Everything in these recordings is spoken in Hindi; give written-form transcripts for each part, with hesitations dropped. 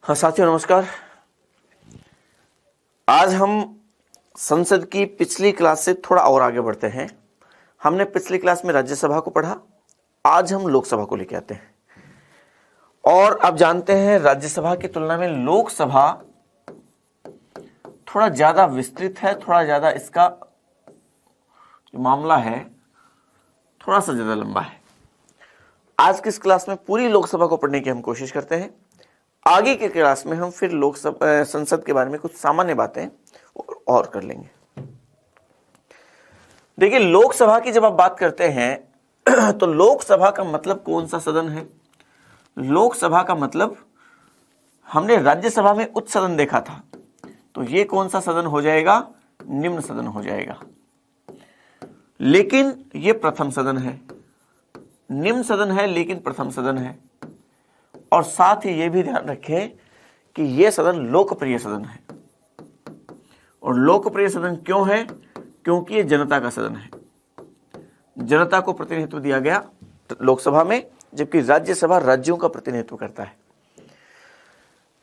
हाँ साथियों नमस्कार। आज हम संसद की पिछली क्लास से थोड़ा और आगे बढ़ते हैं। हमने पिछली क्लास में राज्यसभा को पढ़ा, आज हम लोकसभा को लेकर आते हैं। और आप जानते हैं राज्यसभा की तुलना में लोकसभा थोड़ा ज्यादा विस्तृत है, थोड़ा ज्यादा इसका जो मामला है थोड़ा सा ज्यादा लंबा है। आज की इस क्लास में पूरी लोकसभा को पढ़ने की हम कोशिश करते हैं। आगे के क्लास में हम फिर लोकसभा संसद के बारे में कुछ सामान्य बातें और कर लेंगे। देखिए, लोकसभा की जब आप बात करते हैं तो लोकसभा का मतलब कौन सा सदन है? लोकसभा का मतलब, हमने राज्यसभा में उच्च सदन देखा था, तो ये कौन सा सदन हो जाएगा? निम्न सदन हो जाएगा। लेकिन ये प्रथम सदन है, निम्न सदन है लेकिन प्रथम सदन है। और साथ ही ये भी ध्यान रखें कि यह सदन लोकप्रिय सदन है। और लोकप्रिय सदन क्यों है? क्योंकि ये जनता का सदन है, जनता को प्रतिनिधित्व दिया गया लोकसभा में, जबकि राज्यसभा राज्यों का प्रतिनिधित्व करता है।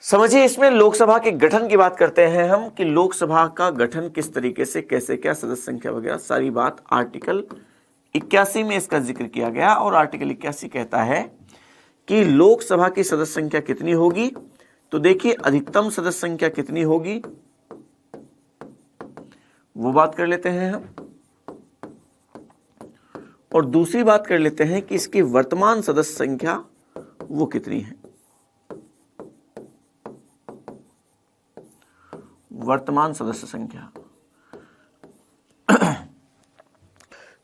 समझिए, इसमें लोकसभा के गठन की बात करते हैं हम कि लोकसभा का गठन किस तरीके से, कैसे, क्या सदस्य संख्या वगैरह सारी बात आर्टिकल 81 में इसका जिक्र किया गया। और आर्टिकल 81 कहता है कि लोकसभा की सदस्य संख्या कितनी होगी। तो देखिए, अधिकतम सदस्य संख्या कितनी होगी वो बात कर लेते हैं हम, और दूसरी बात कर लेते हैं कि इसकी वर्तमान सदस्य संख्या वो कितनी है। वर्तमान सदस्य संख्या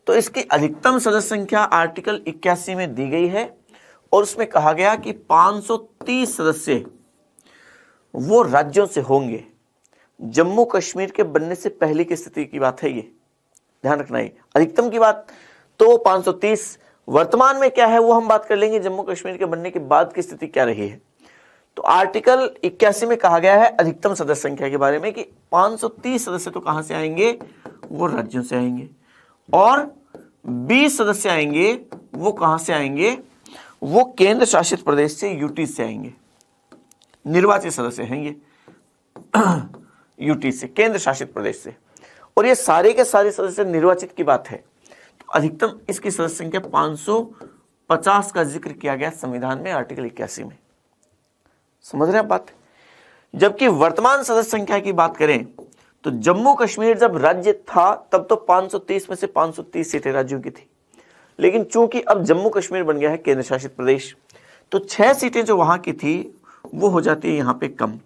तो इसकी अधिकतम सदस्य संख्या आर्टिकल 81 में दी गई है और उसमें कहा गया कि 530 सदस्य वो राज्यों से होंगे। जम्मू कश्मीर के बनने से पहले की स्थिति की बात है, ये ध्यान रखना है। अधिकतम की बात तो 530, वर्तमान में क्या है वो हम बात कर लेंगे, जम्मू कश्मीर के बनने के बाद की स्थिति क्या रही है। तो आर्टिकल 81 में कहा गया है अधिकतम सदस्य संख्या के बारे में कि 530 सदस्य तो कहां से आएंगे? वो राज्यों से आएंगे। और 20 सदस्य आएंगे, वो कहां से आएंगे? वो केंद्र शासित प्रदेश से, यूटी से आएंगे। निर्वाचित सदस्य हैं ये यूटी से, केंद्र शासित प्रदेश से। और ये सारे के सारे सदस्य निर्वाचित की बात है। तो अधिकतम इसकी सदस्य संख्या 550 का जिक्र किया गया संविधान में आर्टिकल 81 में। समझ रहे हैं बात? जबकि वर्तमान सदस्य संख्या की बात करें तो जम्मू कश्मीर जब राज्य था तब तो 530 में से 530 सीटें राज्यों की थी। लेकिन चूंकि अब जम्मू कश्मीर बन गया है केंद्र शासित प्रदेश, तो 6 सीटें जो वहां की थी वो हो जाती है यहां पे कम।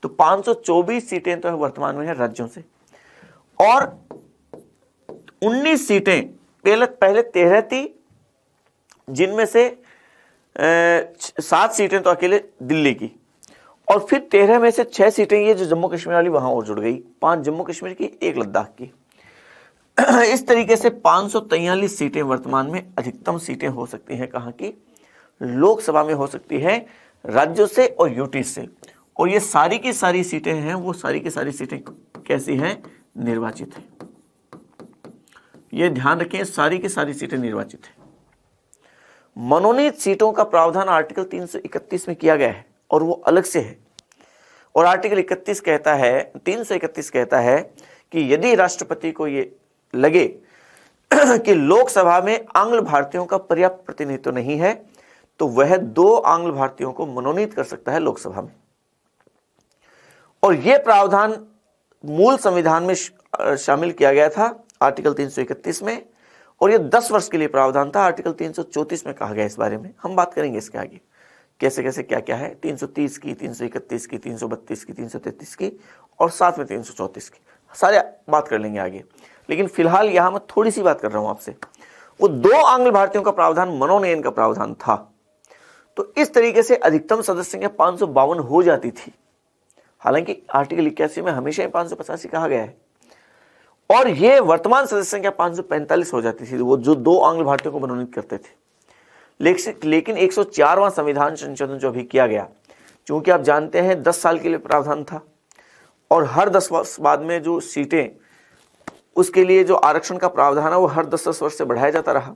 तो 524 सीटें तो वर्तमान में है राज्यों से, और 19 सीटें पहले 13 थी, जिनमें से 7 सीटें तो अकेले दिल्ली की, और फिर 13 में से 6 सीटें ये जो जम्मू कश्मीर वाली वहां और जुड़ गई, 5 जम्मू कश्मीर की, 1 लद्दाख की। इस तरीके से 543 सीटें वर्तमान में अधिकतम सीटें हो सकती हैं कहां की? लोकसभा में हो सकती है राज्यों से और यूटी से। और ये सारी की सारी सीटें हैं, वो सारी की सारी सीटें कैसी हैं? निर्वाचित हैं। ये ध्यान रखें, सारी की सारी सीटें निर्वाचित हैं। मनोनीत सीटों का प्रावधान आर्टिकल 331 में किया गया है और वो अलग से है। और आर्टिकल 331 कहता है कि यदि राष्ट्रपति को ये लगे कि लोकसभा में आंग्ल भारतीयों का पर्याप्त प्रतिनिधित्व नहीं है, तो वह 2 आंग्ल भारतीयों को मनोनीत कर सकता है लोकसभा में। और यह प्रावधान मूल संविधान में शामिल किया गया था आर्टिकल 331 में, और यह 10 वर्ष के लिए प्रावधान था। आर्टिकल 334 में कहा गया इस बारे में, हम बात करेंगे इसके आगे कैसे कैसे क्या क्या है। 330 की, 331 की, 332 की, 333 की, और साथ में 334 की, सारे बात कर लेंगे आगे। लेकिन फिलहाल यहां मैं थोड़ी सी बात कर रहा हूं आपसे। वो 2 आंग्ल भारतीयों का प्रावधान मनोनयन का प्रावधान था। तो इस तरीके से अधिकतम सदस्य संख्या 552 हो जाती थी। हालांकि आर्टिकल 81 में हमेशा ही 585 कहा गया है, और यह वर्तमान सदस्य संख्या 545 हो जाती थी, वो जो 2 आंग्ल भारतीयों को मनोनीत करते थे। लेकिन 104वां संविधान संशोधन जो अभी किया गया, क्योंकि आप जानते हैं 10 साल के लिए प्रावधान था, और हर 10 वर्ष बाद में जो सीटें, उसके लिए जो आरक्षण का प्रावधान है वो हर 10-10 वर्ष से बढ़ाया जाता रहा।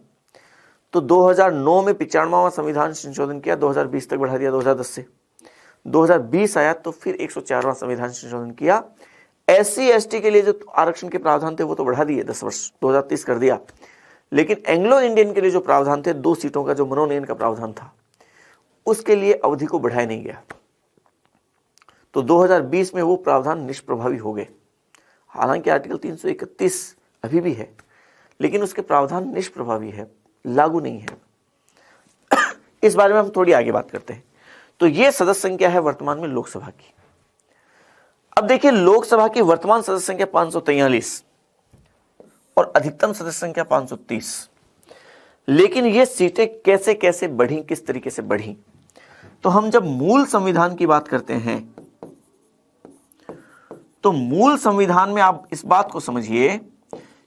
तो 2009 में 95वां संविधान संशोधन किया, 2020 तक बढ़ा दिया 2010 से। 2020 आया तो फिर 104वां संविधान संशोधन किया। SC ST के लिए जो आरक्षण के प्रावधान थे वो तो बढ़ा दिए, 10 वर्ष 2030 कर दिया, लेकिन एंग्लो इंडियन के लिए जो प्रावधान थे 2 सीटों का जो मनोनयन का प्रावधान था उसके लिए अवधि को बढ़ाया नहीं गया। तो 2020 में वो प्रावधान निष्प्रभावी हो गए। हालांकि आर्टिकल 331 अभी भी है, लेकिन उसके प्रावधान निष्प्रभावी है, लागू नहीं है। इस बारे में हम थोड़ी आगे बात करते हैं। तो ये सदस्य संख्या है वर्तमान में लोकसभा की। अब देखिए, लोकसभा की वर्तमान सदस्य संख्या 543 और अधिकतम सदस्य संख्या 530, लेकिन ये सीटें कैसे कैसे बढ़ी, किस तरीके से बढ़ी। तो हम जब मूल संविधान की बात करते हैं तो मूल संविधान में आप इस बात को समझिए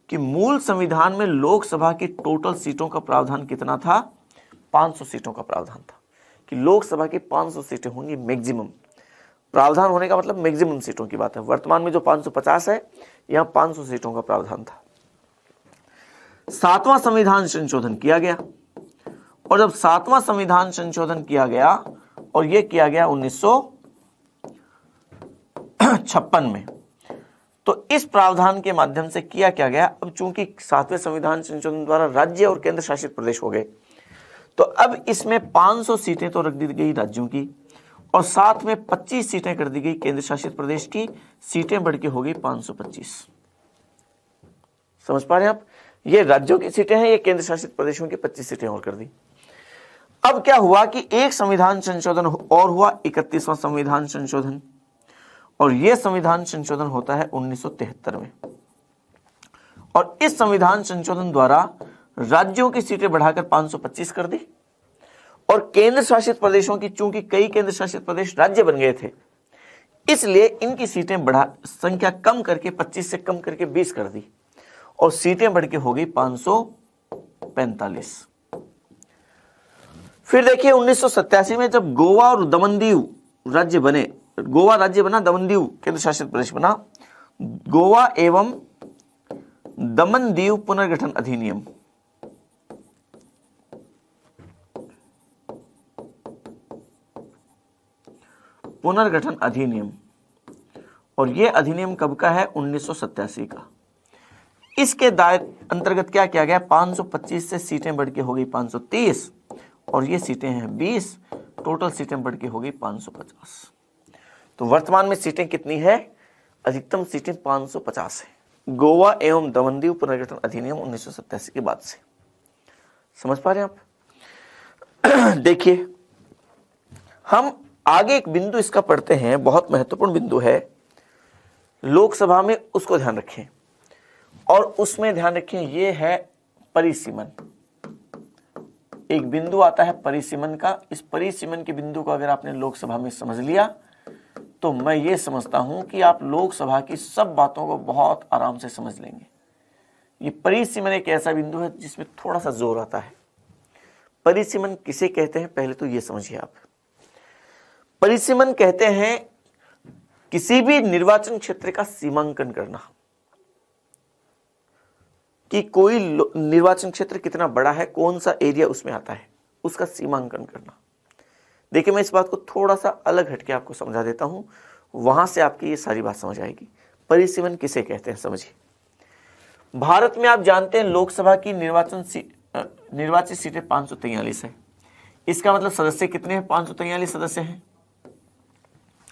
कि मूल संविधान में लोकसभा की टोटल सीटों का प्रावधान कितना था, 500 सीटों का प्रावधान था कि लोकसभा की 500 सीटें होंगी मैक्सिमम। प्रावधान होने का मतलब मैक्सिमम सीटों की बात है। वर्तमान में जो 550 है, यहां 500 सीटों का प्रावधान था। 7वां संविधान संशोधन किया गया, और जब 7वां संविधान संशोधन किया गया और यह किया गया 1956 में, तो इस प्रावधान के माध्यम से किया क्या गया, अब चूंकि 7वें संविधान संशोधन द्वारा राज्य और केंद्र शासित प्रदेश हो गए, तो अब इसमें 500 सीटें तो रख दी गई राज्यों की और साथ में 25 सीटें कर दी गई केंद्र शासित प्रदेश की। सीटें बढ़ के हो गई 525। समझ पा रहे हैं आप? ये राज्यों की सीटें हैं, ये केंद्र शासित प्रदेशों की 25 सीटें और कर दी। अब क्या हुआ कि एक संविधान संशोधन और हुआ, 31वां संविधान संशोधन, और यह संविधान संशोधन होता है 1973 में। और इस संविधान संशोधन द्वारा राज्यों की सीटें बढ़ाकर 525 कर दी और केंद्र शासित प्रदेशों की, चूंकि कई केंद्र शासित प्रदेश राज्य बन गए थे, इसलिए इनकी सीटें बढ़ा, संख्या कम करके 25 से कम करके 20 कर दी और सीटें बढ़ के हो गई 545। फिर देखिए 1987 में जब गोवा और दमन दीव राज्य बने, गोवा राज्य बना, दमन दीव केंद्र शासित प्रदेश बना, गोवा एवं दमन दीव पुनर्गठन अधिनियम, पुनर्गठन अधिनियम, और यह अधिनियम कब का है, 1987 का। इसके दायरे अंतर्गत क्या किया गया, 525 से सीटें बढ़ के हो गई 530 और ये सीटें हैं 20, टोटल सीटें बढ़ के हो गई 550। तो वर्तमान में सीटें कितनी है, अधिकतम सीटें 550 है, गोवा एवं दमन दीव पुनर्गठन अधिनियम 1987 के बाद से। समझ पा रहे हैं आप? देखिए, हम आगे एक बिंदु इसका पढ़ते हैं, बहुत महत्वपूर्ण बिंदु है लोकसभा में, उसको ध्यान रखें। और उसमें ध्यान रखें, ये है परिसीमन। एक बिंदु आता है परिसीमन का। इस परिसीमन के बिंदु को अगर आपने लोकसभा में समझ लिया तो मैं ये समझता हूं कि आप लोकसभा की सब बातों को बहुत आराम से समझ लेंगे। ये परिसीमन एक ऐसा बिंदु है जिसमें थोड़ा सा जोर आता है। परिसीमन किसे कहते हैं, पहले तो ये समझिए आप। परिसीमन कहते हैं किसी भी निर्वाचन क्षेत्र का सीमांकन करना, कि कोई निर्वाचन क्षेत्र कितना बड़ा है, कौन सा एरिया उसमें आता है, उसका सीमांकन करना। देखिए, मैं इस बात को थोड़ा सा अलग हटके आपको समझा देता हूं, वहां से आपकी ये सारी बात समझ आएगी। परिसीमन किसे कहते हैं समझिए। भारत में आप जानते हैं लोकसभा की निर्वाचित सीटें 543 है। इसका मतलब सदस्य कितने हैं, 543 सदस्य हैं।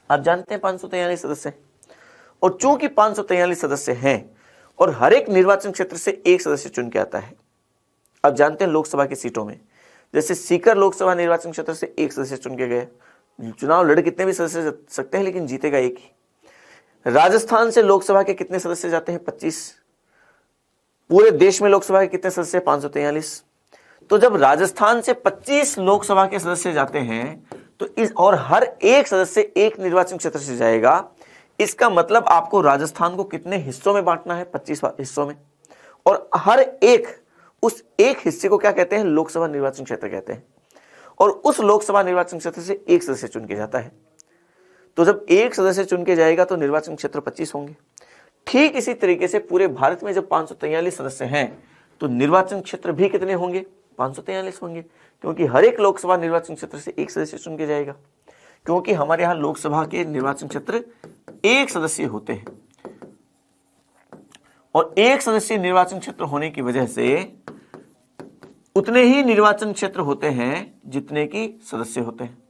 आप जानते हैं 543 सदस्य हैं। और चूंकि 543 सदस्य हैं और हर एक निर्वाचन क्षेत्र से एक सदस्य चुन के आता है। आप जानते हैं लोकसभा की सीटों में, जैसे सीकर लोकसभा निर्वाचन क्षेत्र से एक सदस्य चुन के गए, चुनाव लड़ कितने भी सदस्य सकते हैं लेकिन जीतेगा एक ही। राजस्थान से लोकसभा के कितने सदस्य जाते हैं, 25। पूरे देश में लोकसभा के कितने सदस्य, 543। तो जब राजस्थान से 25 लोकसभा के सदस्य जाते हैं तो और हर एक सदस्य एक निर्वाचन क्षेत्र से जाएगा, इसका मतलब आपको राजस्थान को कितने हिस्सों में बांटना है, 25 हिस्सों में। और हर एक, उस एक हिस्से को क्या कहते हैं, लोकसभा निर्वाचन क्षेत्र कहते हैं। और उस लोकसभा निर्वाचन क्षेत्र से एक सदस्य चुन के जाता है। तो जब एक सदस्य चुन के जाएगा तो निर्वाचन क्षेत्र 25 होंगे। ठीक इसी तरीके से पूरे भारत में जब 543 सदस्य हैं तो निर्वाचन क्षेत्र भी कितने होंगे, 543 होंगे, क्योंकि हर एक लोकसभा निर्वाचन क्षेत्र से एक सदस्य चुन के जाएगा। क्योंकि हमारे यहां लोकसभा के निर्वाचन क्षेत्र 1 सदस्य होते हैं और 1 सदस्यीय निर्वाचन क्षेत्र होने की वजह से उतने ही निर्वाचन क्षेत्र होते हैं जितने की सदस्य होते हैं।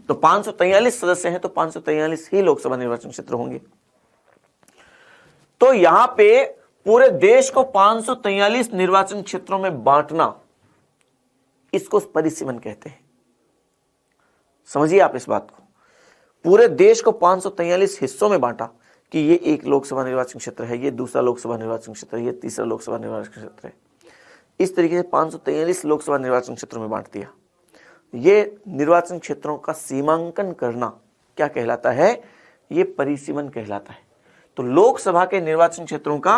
तो 543 सदस्य हैं तो 543 ही लोकसभा निर्वाचन क्षेत्र होंगे। तो यहां पे पूरे देश को 543 निर्वाचन क्षेत्रों में बांटना, इसको परिसीमन कहते हैं। समझिए आप इस बात को, पूरे देश को 543 हिस्सों में बांटा कि ये एक लोकसभा निर्वाचन क्षेत्र है, ये दूसरा लोकसभा निर्वाचन क्षेत्र है, ये तीसरा लोकसभा निर्वाचन क्षेत्र है। इस तरीके से 543 लोकसभा निर्वाचन क्षेत्रों में बांट दिया। ये निर्वाचन क्षेत्रों का सीमांकन करना क्या कहलाता है? ये परिसीमन कहलाता है। तो लोकसभा के निर्वाचन क्षेत्रों का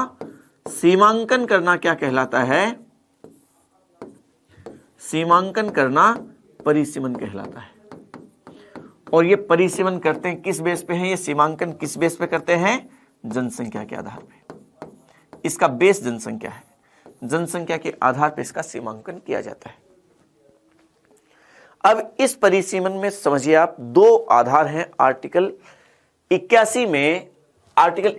सीमांकन करना क्या कहलाता है? सीमांकन करना परिसीमन कहलाता है। और ये परिसीमन करते हैं किस बेस पे है? ये सीमांकन किस बेस पे करते हैं? जनसंख्या के आधार पे। इसका बेस जनसंख्या है, जनसंख्या के आधार पे इसका सीमांकन किया जाता है। अब इस परिसीमन में समझिए आप, 2 आधार हैं। आर्टिकल 81 में आर्टिकल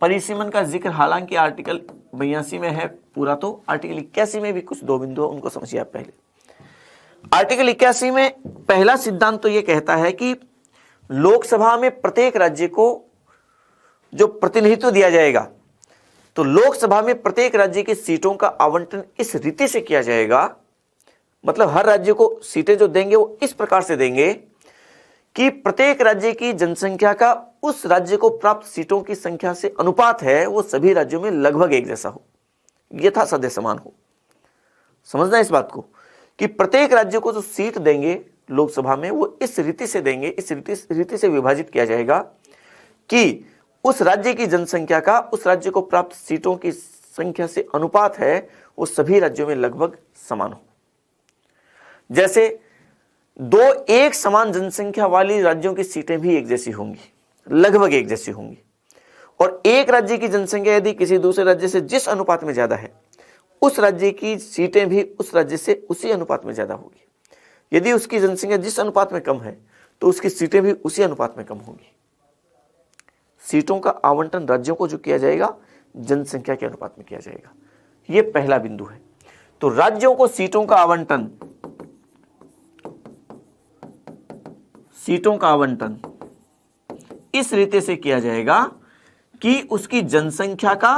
परिसीमन का जिक्र हालांकि आर्टिकल 82 में है पूरा, तो आर्टिकल 81 में भी कुछ 2 बिंदु उनको समझिए आप। पहले आर्टिकल 81 में पहला सिद्धांत तो यह कहता है कि लोकसभा में प्रत्येक राज्य को जो प्रतिनिधित्व दिया जाएगा, तो लोकसभा में प्रत्येक राज्य की सीटों का आवंटन इस रीति से किया जाएगा, मतलब हर राज्य को सीटें जो देंगे वो इस प्रकार से देंगे कि प्रत्येक राज्य की जनसंख्या का उस राज्य को प्राप्त सीटों की संख्या से अनुपात है वो सभी राज्यों में लगभग एक जैसा हो, यथासाध्य समान हो। समझना इस बात को कि प्रत्येक राज्य को जो सीट देंगे लोकसभा में वो इस रीति से देंगे, इस रीति से विभाजित किया जाएगा कि उस राज्य की जनसंख्या का उस राज्य को प्राप्त सीटों की संख्या से अनुपात है वो सभी राज्यों में लगभग समान हो। जैसे 2 एक समान जनसंख्या वाली राज्यों की सीटें भी एक जैसी होंगी, लगभग एक जैसी होंगी, और एक राज्य की जनसंख्या यदि किसी दूसरे राज्य से जिस अनुपात में ज्यादा है, उस राज्य की सीटें भी उस राज्य से उसी अनुपात में ज्यादा होगी। यदि उसकी जनसंख्या जिस अनुपात में कम है तो उसकी सीटें भी उसी अनुपात में कम होंगी। सीटों का आवंटन राज्यों को जो किया जाएगा जनसंख्या के अनुपात में किया जाएगा। यह पहला बिंदु है। तो राज्यों को सीटों का आवंटन इस रीति से किया जाएगा कि उसकी जनसंख्या का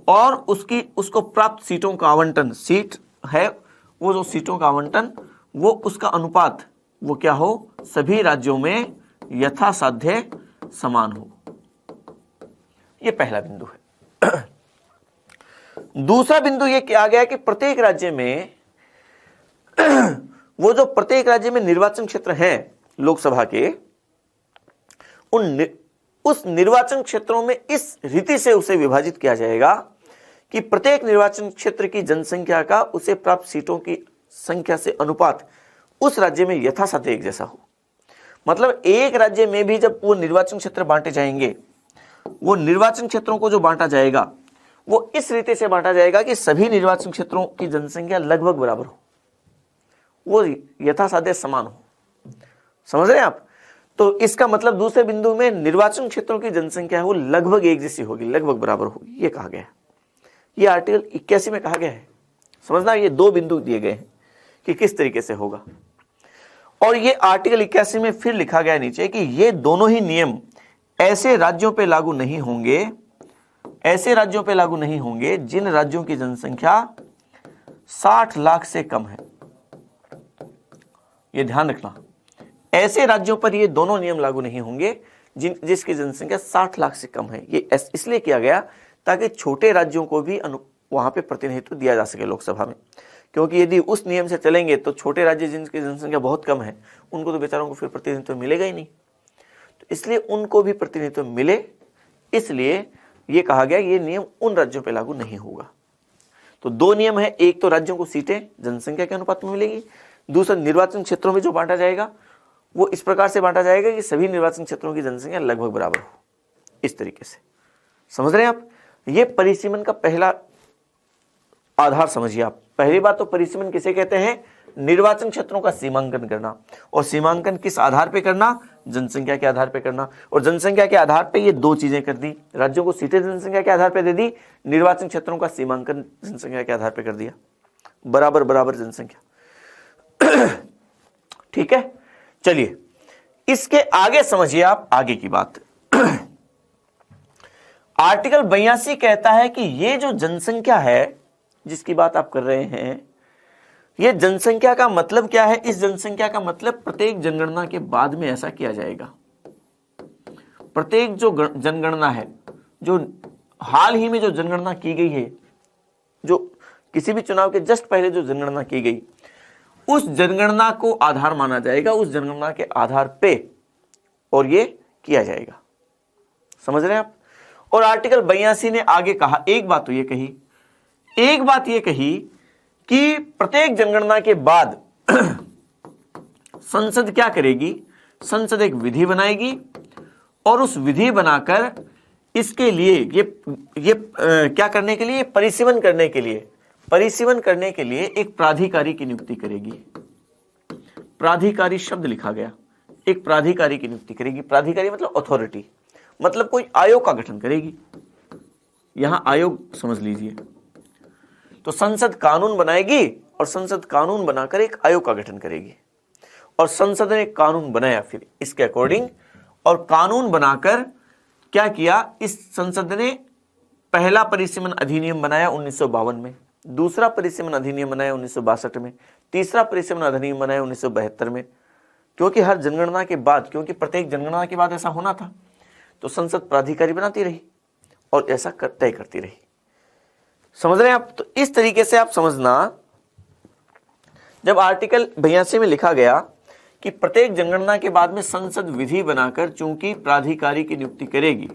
और उसको प्राप्त सीटों का आवंटन, सीट है वो जो सीटों का आवंटन वो उसका अनुपात वो क्या हो, सभी राज्यों में यथासाध्य समान हो। यह पहला बिंदु है। दूसरा बिंदु यह क्या आ गया कि प्रत्येक राज्य में वो जो प्रत्येक राज्य में निर्वाचन क्षेत्र हैं लोकसभा के, उस निर्वाचन क्षेत्रों में इस रीति से उसे विभाजित किया जाएगा कि प्रत्येक निर्वाचन क्षेत्र की जनसंख्या का उसे प्राप्त सीटों की संख्या से अनुपात उस राज्य में यथासाध्य एक जैसा हो। मतलब एक राज्य में भी जब वो निर्वाचन क्षेत्र बांटे जाएंगे, वो निर्वाचन क्षेत्रों को जो बांटा जाएगा वो इस रीति से बांटा जाएगा कि सभी निर्वाचन क्षेत्रों की जनसंख्या लगभग बराबर हो, वो यथासाध्य समान हो। समझ रहे हैं आप? तो इसका मतलब दूसरे बिंदु में निर्वाचन क्षेत्रों की जनसंख्या है वो लगभग एक जैसी होगी, लगभग बराबर होगी, ये कहा गया है। ये आर्टिकल 81 में कहा गया है। समझना, ये 2 बिंदु दिए गए हैं कि किस तरीके से होगा। और ये आर्टिकल 81 में फिर लिखा गया नीचे कि ये दोनों ही नियम ऐसे राज्यों पे लागू नहीं होंगे, ऐसे राज्यों पे लागू नहीं होंगे जिन राज्यों की जनसंख्या 60 लाख से कम है। ये ध्यान रखना, ऐसे राज्यों पर ये दोनों नियम लागू नहीं होंगे जिसकी जनसंख्या 60 लाख से कम है। ये इसलिए किया गया ताकि छोटे राज्यों को भी वहां पे प्रतिनिधित्व दिया जा सके लोकसभा में, क्योंकि यदि उस नियम से चलेंगे तो छोटे राज्य जिनकी जनसंख्या बहुत कम है उनको तो बेचारों को फिर प्रतिनिधित्व मिलेगा ही नहीं। तो इसलिए उनको भी प्रतिनिधित्व मिले, इसलिए ये कहा गया ये नियम उन राज्यों पर लागू नहीं होगा। तो 2 नियम है, एक तो राज्यों को सीटें जनसंख्या के अनुपात में मिलेगी, दूसरा निर्वाचन क्षेत्रों में जो बांटा जाएगा वो इस प्रकार से बांटा जाएगा कि सभी निर्वाचन क्षेत्रों की जनसंख्या लगभग बराबर हो। इस तरीके से समझ रहे हैं आप? ये परिसीमन का पहला आधार समझिए आप। पहली बात तो परिसीमन किसे कहते हैं? निर्वाचन क्षेत्रों का सीमांकन करना, और सीमांकन किस आधार पे करना, जनसंख्या के आधार पे करना। और जनसंख्या के आधार पे ये दो चीजें कर दी, राज्यों को सीटें जनसंख्या के आधार पे दे दी, निर्वाचन क्षेत्रों का सीमांकन जनसंख्या के आधार पे कर दिया, बराबर बराबर जनसंख्या। ठीक है, चलिए इसके आगे समझिए आप आगे की बात। आर्टिकल 82 कहता है कि ये जो जनसंख्या है जिसकी बात आप कर रहे हैं, ये जनसंख्या का मतलब क्या है, इस जनसंख्या का मतलब प्रत्येक जनगणना के बाद में ऐसा किया जाएगा। प्रत्येक जो जनगणना है, जो हाल ही में जो जनगणना की गई है, जो किसी भी चुनाव के जस्ट पहले जो जनगणना की गई, उस जनगणना को आधार माना जाएगा, उस जनगणना के आधार पे और ये किया जाएगा। समझ रहे हैं आप। और आर्टिकल 82 ने आगे कहा, एक बात तो ये कही, एक बात ये कही कि प्रत्येक जनगणना के बाद संसद क्या करेगी, संसद एक विधि बनाएगी और उस विधि बनाकर इसके लिए ये क्या करने के लिए, परिसीमन करने के लिए, परिसीमन करने के लिए एक प्राधिकारी की नियुक्ति करेगी। प्राधिकारी शब्द लिखा गया, एक प्राधिकारी की नियुक्ति करेगी। प्राधिकारी मतलब अथॉरिटी, मतलब कोई आयोग का गठन करेगी। यहां आयोग समझ लीजिए। तो संसद कानून बनाएगी और संसद कानून बनाकर एक आयोग का गठन करेगी, और संसद ने कानून बनाया फिर इसके अकॉर्डिंग, और कानून बनाकर क्या किया, इस संसद ने पहला परिसीमन अधिनियम बनाया 1952 में, दूसरा परिसीमन अधिनियम बनाया 1962 में, तीसरा परिसीमन अधिनियम बनाया 1972 में। क्योंकि हर जनगणना के बाद, क्योंकि प्रत्येक जनगणना के बाद ऐसा होना था, तो संसद प्राधिकारी बनाती रही और ऐसा तय करती रही। समझ रहे हैं आप। तो इस तरीके से आप समझना, जब आर्टिकल 82 में लिखा गया कि प्रत्येक जनगणना के बाद में संसद विधि बनाकर चूंकि प्राधिकारी की नियुक्ति करेगी,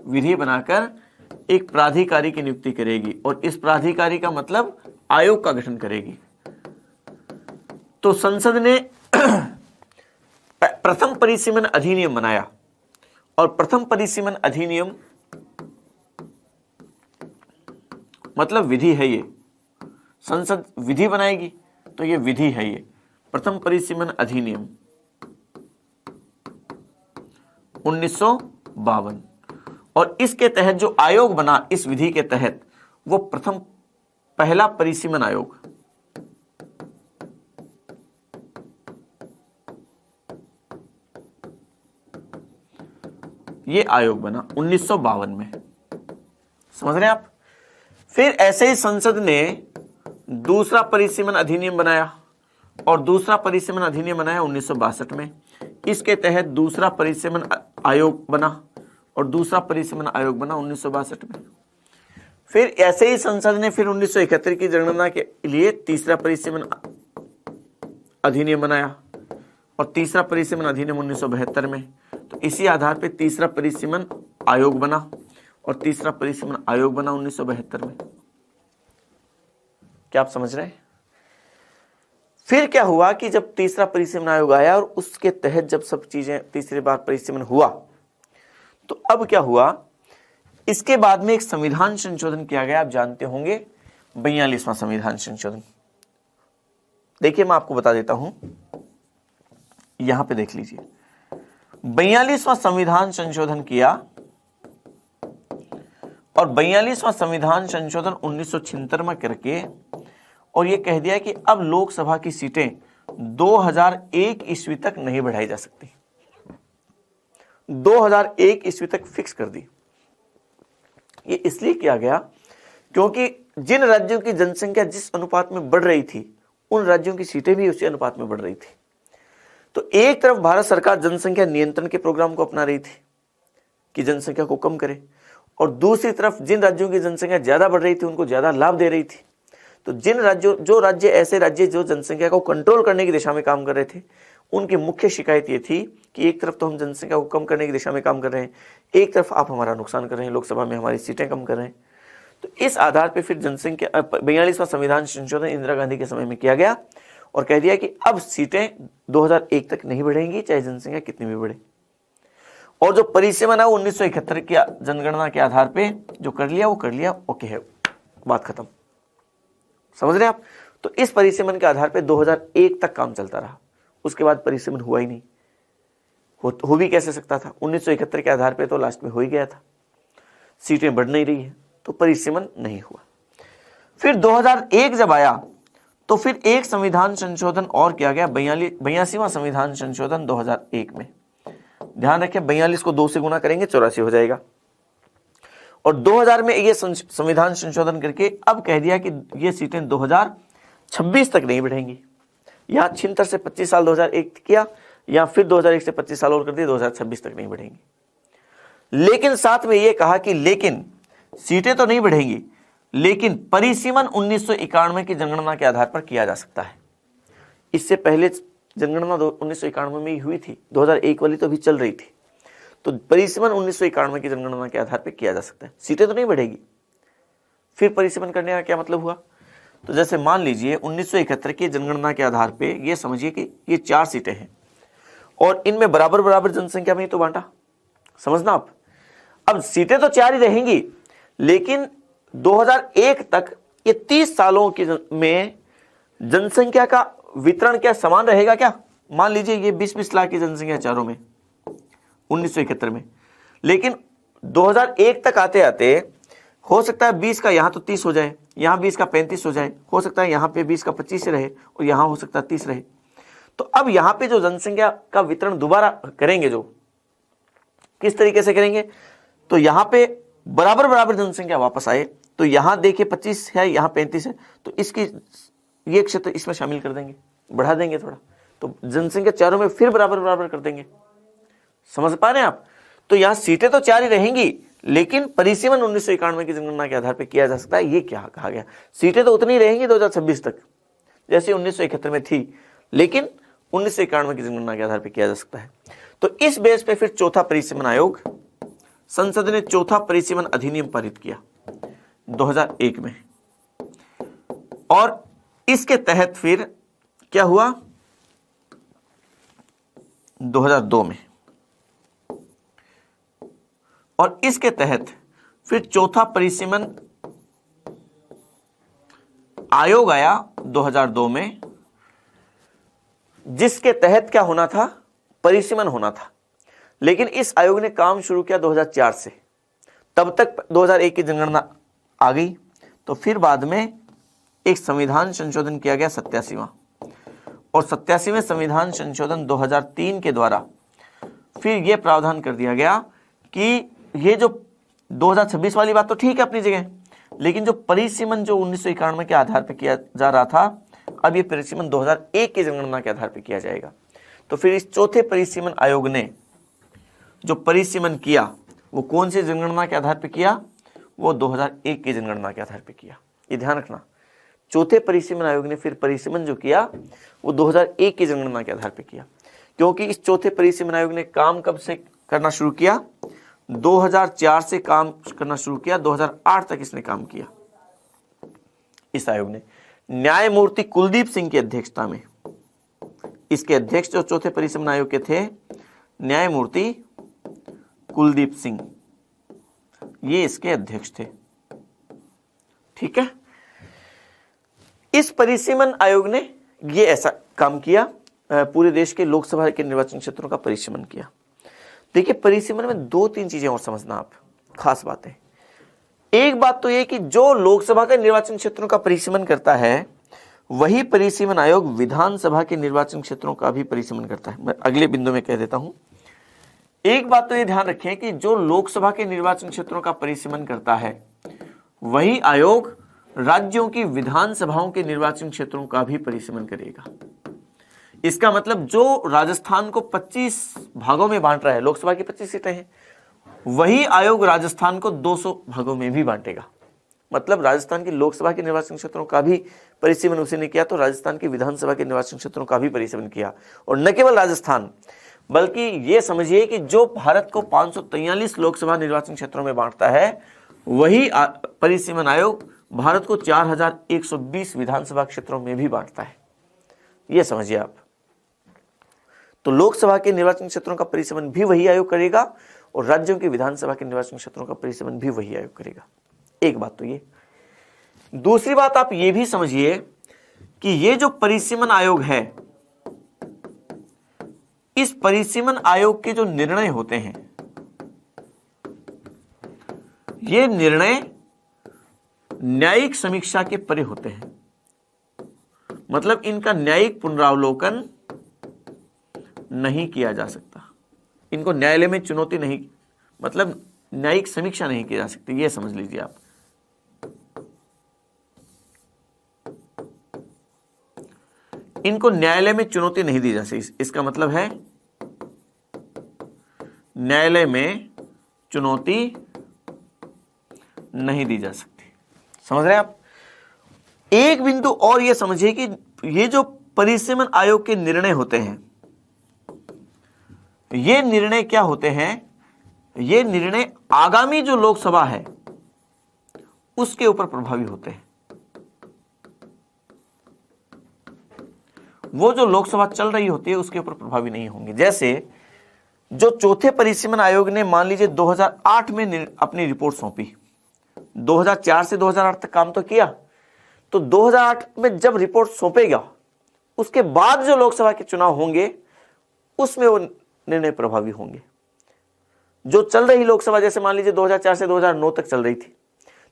विधि बनाकर एक प्राधिकारी की नियुक्ति करेगी, और इस प्राधिकारी का मतलब आयोग का गठन करेगी, तो संसद ने प्रथम परिसीमन अधिनियम बनाया, और प्रथम परिसीमन अधिनियम मतलब विधि है। ये संसद विधि बनाएगी तो ये विधि है, ये प्रथम परिसीमन अधिनियम 1952, और इसके तहत जो आयोग बना इस विधि के तहत, वो पहला परिसीमन आयोग, ये आयोग बना 1952 में। समझ रहे हैं आप। फिर ऐसे ही संसद ने दूसरा परिसीमन अधिनियम बनाया, और दूसरा परिसीमन अधिनियम बनाया 1962 में। इसके तहत दूसरा परिसीमन आयोग बना, और दूसरा परिसीमन आयोग बना 1962 में। फिर ऐसे ही संसद ने फिर 1971 की जनगणना के लिए तीसरा परिसीमन अधिनियम बनाया, और तीसरा परिसीमन अधिनियम 1972 में। तो इसी आधार पे तीसरा परिसीमन आयोग बना, और तीसरा परिसीमन आयोग बना 1972 में। क्या आप समझ रहे हैं। फिर क्या हुआ कि जब तीसरा परिसीमन आयोग आया और उसके तहत जब सब चीजें तीसरी बार परिसीमन हुआ, तो अब क्या हुआ, इसके बाद में एक संविधान संशोधन किया गया। आप जानते होंगे 42वां संविधान संशोधन। देखिए मैं आपको बता देता हूं, यहां पे देख लीजिए। 42वां संविधान संशोधन किया, और 42वां संविधान संशोधन 1976 में करके, और यह कह दिया कि अब लोकसभा की सीटें 2001 ईस्वी तक नहीं बढ़ाई जा सकती। 2001 ईस्वी तक फिक्स कर दी। ये इसलिए किया गया क्योंकि जिन राज्यों की जनसंख्या जिस अनुपात में बढ़ रही थी, उन राज्यों की सीटें भी उसी अनुपात में बढ़ रही थी। तो एक तरफ भारत सरकार जनसंख्या नियंत्रण के प्रोग्राम को अपना रही थी कि जनसंख्या को कम करे, और दूसरी तरफ जिन राज्यों की जनसंख्या ज्यादा बढ़ रही थी उनको ज्यादा लाभ दे रही थी। तो जो राज्य ऐसे राज्य जो जनसंख्या को कंट्रोल करने की दिशा में काम कर रहे थे, उनकी मुख्य शिकायत ये थी कि एक तरफ तो हम जनसंख्या को कम करने की दिशा में काम कर रहे हैं, एक तरफ आप हमारा नुकसान कर रहे हैं, लोकसभा में हमारी सीटें कम कर रहे हैं। तो इस आधार पर फिर जनसंख्या 42वां संविधान संशोधन इंदिरा गांधी के समय में किया गया, और कह दिया कि अब सीटें 2001 तक नहीं बढ़ेंगी, चाहे जनसंख्या कितनी भी बढ़े। और जो परिसीमन है 1971 की जनगणना के आधार पे जो कर लिया वो कर लिया, ओके है, बात खत्म। समझ रहे हैं आप। तो इस परिसीमन के आधार पर 2001 तक काम चलता रहा, उसके बाद परिसीमन हुआ ही नहीं। हो भी कैसे सकता था, 1971 के आधार पे तो लास्ट में हो ही गया था, सीटें बढ़ नहीं रही है, तो परिसीमन नहीं हुआ। फिर 2001 जब आया तो फिर एक संविधान संशोधन और किया गया, 82वां संविधान संशोधन 2001 में। ध्यान रखें 42 को 2 से गुना करेंगे 84 हो जाएगा। और 2000 में ये संविधान संशोधन करके अब कह दिया कि ये सीटें 2026 तक नहीं बढ़ेंगी। यहां 76 से 25 साल 2001 किया, या फिर 2001 से 25 साल और कर दिए, 2026 तक नहीं बढ़ेंगी। लेकिन साथ में यह कहा कि लेकिन सीटें तो नहीं बढ़ेंगी, लेकिन परिसीमन 1991 की जनगणना के आधार पर किया जा सकता है। इससे पहले जनगणना 1991 में ही हुई थी, 2001 वाली तो अभी चल रही थी। तो परिसीमन 1991 की जनगणना के आधार पर किया जा सकता है, सीटें तो नहीं बढ़ेगी। फिर परिसीमन करने का क्या मतलब हुआ, तो जैसे मान लीजिए 1971 की जनगणना के आधार पे ये समझिए कि ये 4 सीटें हैं और इनमें बराबर बराबर जनसंख्या में ही तो बांटा, समझना आप। अब सीटें तो 4 ही रहेंगी, लेकिन 2001 तक ये 30 सालों की में जनसंख्या का वितरण क्या समान रहेगा क्या। मान लीजिए ये 20-20 लाख की जनसंख्या चारों में 1971 में, लेकिन 2001 तक आते आते हो सकता है 20 का यहाँ तो 30 हो जाए, यहाँ 20 का 35 हो जाए, हो सकता है यहाँ पे 20 का 25 रहे और यहाँ हो सकता है 30 रहे। तो अब यहाँ पे जो जनसंख्या का वितरण दोबारा करेंगे, जो किस तरीके से करेंगे, तो यहाँ पे बराबर बराबर जनसंख्या वापस आए, तो यहाँ देखिए 25 है, यहाँ 35 है, तो इसकी ये क्षेत्र इसमें शामिल कर देंगे, बढ़ा देंगे थोड़ा, तो जनसंख्या चारों में फिर बराबर बराबर कर देंगे। समझ पा रहे हैं आप। तो यहाँ सीटें तो 4 ही रहेंगी, लेकिन परिसीमन 1991 की जनगणना के आधार पर किया जा सकता है। ये क्या कहा गया, सीटें तो उतनी रहेंगी 2026 तक जैसे 1971 में थी, लेकिन 1991 की जनगणना के आधार पर किया जा सकता है। तो इस बेस पे फिर चौथा परिसीमन आयोग, संसद ने चौथा परिसीमन अधिनियम पारित किया 2001 में, और इसके तहत फिर क्या हुआ 2002 में, और इसके तहत फिर चौथा परिसीमन आयोग आया 2002 में, जिसके तहत क्या होना था, परिसीमन होना था। लेकिन इस आयोग ने काम शुरू किया 2004 से, तब तक 2001 की जनगणना आ गई। तो फिर बाद में एक संविधान संशोधन किया गया 87वां, और 87वें संविधान संशोधन 2003 के द्वारा फिर यह प्रावधान कर दिया गया कि ये जो 2026 वाली बात तो ठीक है अपनी जगह, लेकिन जो परिसीमन जो 1991 के आधार पर किया जा रहा था, अब ये परिसीमन 2001 की जनगणना के आधार पर किया जाएगा। तो फिर इस चौथे परिसीमन आयोग ने जो परिसीमन किया वो कौन सी जनगणना के आधार पर किया, वो 2001 की जनगणना के आधार पर किया। ये ध्यान रखना, चौथे परिसीमन आयोग ने फिर परिसीमन जो किया वो 2001 की जनगणना के आधार पर किया, क्योंकि इस चौथे परिसीमन आयोग ने काम कब से करना शुरू किया, 2004 से काम करना शुरू किया, 2008 तक इसने काम किया। इस आयोग ने न्यायमूर्ति कुलदीप सिंह की अध्यक्षता में, इसके अध्यक्ष जो चौथे परिसीमन आयोग के थे न्यायमूर्ति कुलदीप सिंह, ये इसके अध्यक्ष थे। ठीक है, इस परिसीमन आयोग ने ये ऐसा काम किया, पूरे देश के लोकसभा के निर्वाचन क्षेत्रों का परिसीमन किया। देखिए परिसीमन में 2-3 चीजें और समझना आप, खास बातें। एक बात तो ये कि जो लोकसभा के निर्वाचन क्षेत्रों का परिसीमन करता है, वही परिसीमन आयोग विधानसभा के निर्वाचन क्षेत्रों का भी परिसीमन करता है। मैं अगले बिंदु में कह देता हूं। एक बात तो ये ध्यान रखें कि जो लोकसभा के निर्वाचन क्षेत्रों का परिसीमन करता है, वही आयोग राज्यों की विधानसभाओं के निर्वाचन क्षेत्रों का भी परिसीमन करेगा। इसका मतलब जो राजस्थान को 25 भागों में बांट रहा है, लोकसभा की 25 सीटें हैं, वही आयोग राजस्थान को 200 भागों में भी बांटेगा। मतलब राजस्थान की लोकसभा के निर्वाचन क्षेत्रों का भी परिसीमन उसी ने किया, तो राजस्थान की विधानसभा के निर्वाचन क्षेत्रों का भी परिसीमन किया। और न केवल राजस्थान, बल्कि ये समझिए कि जो भारत को 543 लोकसभा निर्वाचन क्षेत्रों में बांटता है, वही परिसीमन आयोग भारत को 4120 विधानसभा क्षेत्रों में भी बांटता है। ये समझिए आप। तो लोकसभा के निर्वाचन क्षेत्रों का परिसीमन भी वही आयोग करेगा और राज्यों की विधानसभा के निर्वाचन क्षेत्रों का परिसीमन भी वही आयोग करेगा। एक बात तो ये। दूसरी बात आप ये भी समझिए कि ये जो परिसीमन आयोग है, इस परिसीमन आयोग के जो निर्णय होते हैं, ये निर्णय न्यायिक समीक्षा के परे होते हैं। मतलब इनका न्यायिक पुनरावलोकन नहीं किया जा सकता, इनको न्यायालय में चुनौती नहीं, मतलब न्यायिक समीक्षा नहीं की जा सकती, ये समझ लीजिए आप। इनको न्यायालय में चुनौती नहीं दी जा सकती, इसका मतलब है न्यायालय में चुनौती नहीं दी जा सकती। समझ रहे हैं आप? एक बिंदु और ये समझिए कि ये जो परिसीमन आयोग के निर्णय होते हैं, ये निर्णय क्या होते हैं? ये निर्णय आगामी जो लोकसभा है उसके ऊपर प्रभावी होते हैं। वो जो लोकसभा चल रही होती है उसके ऊपर प्रभावी नहीं होंगे। जैसे जो चौथे परिसीमन आयोग ने मान लीजिए 2008 में अपनी रिपोर्ट सौंपी, 2004 से 2008 तक काम तो किया, तो 2008 में जब रिपोर्ट सौंपेगा उसके बाद जो लोकसभा के चुनाव होंगे उसमें वो निर्णय प्रभावी होंगे। जो चल रही लोकसभा, जैसे मान लीजिए 2004 से 2009 तक चल रही थी,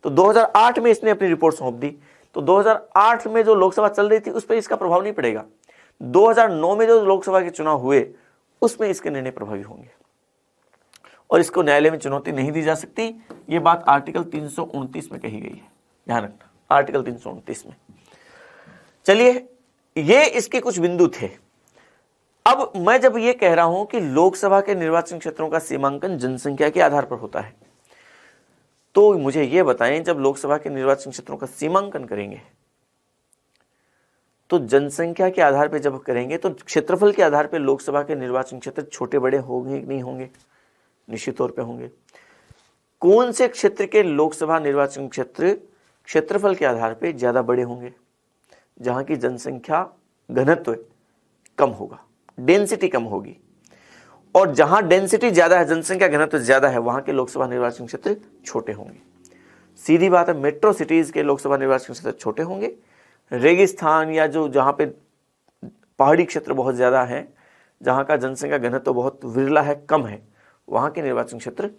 तो 2008 में इसने अपनी रिपोर्ट सौंप दी, तो 2008 में जो लोकसभा चल रही थी उस पर इसका प्रभाव नहीं पड़ेगा। 2009 में जो लोकसभा के चुनाव हुए उसमें इसके निर्णय प्रभावी होंगे और इसको न्यायालय में चुनौती नहीं दी जा सकती। ये बात आर्टिकल 329 में कही गई है, ध्यान रखना, आर्टिकल 329 में। चलिए, ये इसके कुछ बिंदु थे। अब मैं जब ये कह रहा हूं कि लोकसभा के निर्वाचन क्षेत्रों का सीमांकन जनसंख्या के आधार पर होता है, तो मुझे ये बताएं, जब लोकसभा के निर्वाचन क्षेत्रों का सीमांकन करेंगे तो जनसंख्या के आधार पर जब करेंगे तो क्षेत्रफल के आधार पर लोकसभा के निर्वाचन क्षेत्र छोटे बड़े होंगे कि नहीं होंगे? निश्चित तौर पे होंगे। कौन से क्षेत्र के लोकसभा निर्वाचन क्षेत्र क्षेत्रफल के आधार पे ज्यादा बड़े होंगे? जहां की जनसंख्या घनत्व कम होगा, डेंसिटी कम होगी, और जहां डेंसिटी ज्यादा है, जनसंख्या घनत्व ज्यादा है, वहां के लोकसभा निर्वाचन क्षेत्र छोटे होंगे। सीधी बात है, मेट्रो सिटीज के लोकसभा निर्वाचन क्षेत्र छोटे होंगे। रेगिस्तान या जो जहां पे पहाड़ी क्षेत्र बहुत ज्यादा है, जहां का जनसंख्या घनत्व बहुत विरला है, कम है, वहां के निर्वाचन क्षेत्र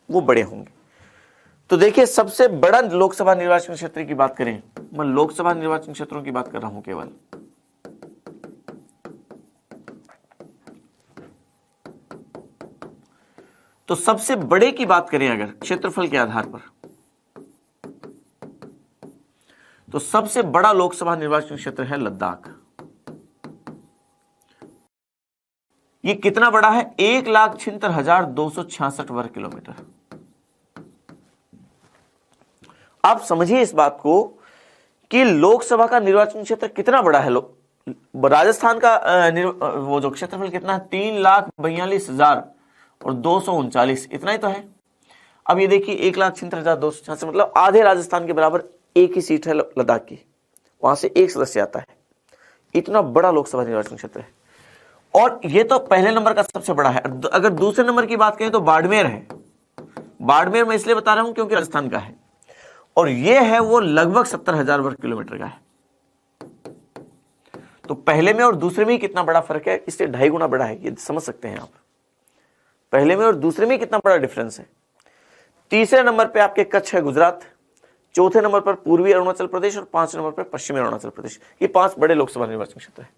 वो बड़े होंगे। तो देखिए, सबसे बड़ा लोकसभा निर्वाचन क्षेत्र की बात करें, मैं लोकसभा निर्वाचन क्षेत्रों की बात कर रहा हूं केवल, तो सबसे बड़े की बात करें अगर क्षेत्रफल के आधार पर, तो सबसे बड़ा लोकसभा निर्वाचन क्षेत्र है लद्दाख। ये कितना बड़ा है? 1,76,266 वर्ग किलोमीटर। आप समझिए इस बात को कि लोकसभा का निर्वाचन क्षेत्र कितना बड़ा है। राजस्थान का वो जो क्षेत्रफल कितना है? 3,42,239, इतना ही तो है। अब ये देखिए 1,76,266, मतलब आधे राजस्थान के बराबर एक ही सीट है लद्दाख की, वहां से एक सदस्य आता है। इतना बड़ा लोकसभा निर्वाचन क्षेत्र है। और ये तो पहले नंबर का सबसे बड़ा है। अगर दूसरे नंबर की बात करें तो बाड़मेर है। बाड़मेर मैं इसलिए बता रहा हूं क्योंकि राजस्थान का है, और ये है वो लगभग 70,000 वर्ग किलोमीटर का है। तो पहले में और दूसरे में ही कितना बड़ा फर्क है, इससे 2.5 गुना बड़ा है, ये समझ सकते हैं आप। पहले में और दूसरे में कितना बड़ा डिफरेंस है। तीसरे नंबर पे आपके कच्छ है, गुजरात। चौथे नंबर पर पूर्वी अरुणाचल प्रदेश, और 5 नंबर पर पश्चिमी अरुणाचल प्रदेश। ये 5 बड़े लोकसभा निर्वाचन क्षेत्र है।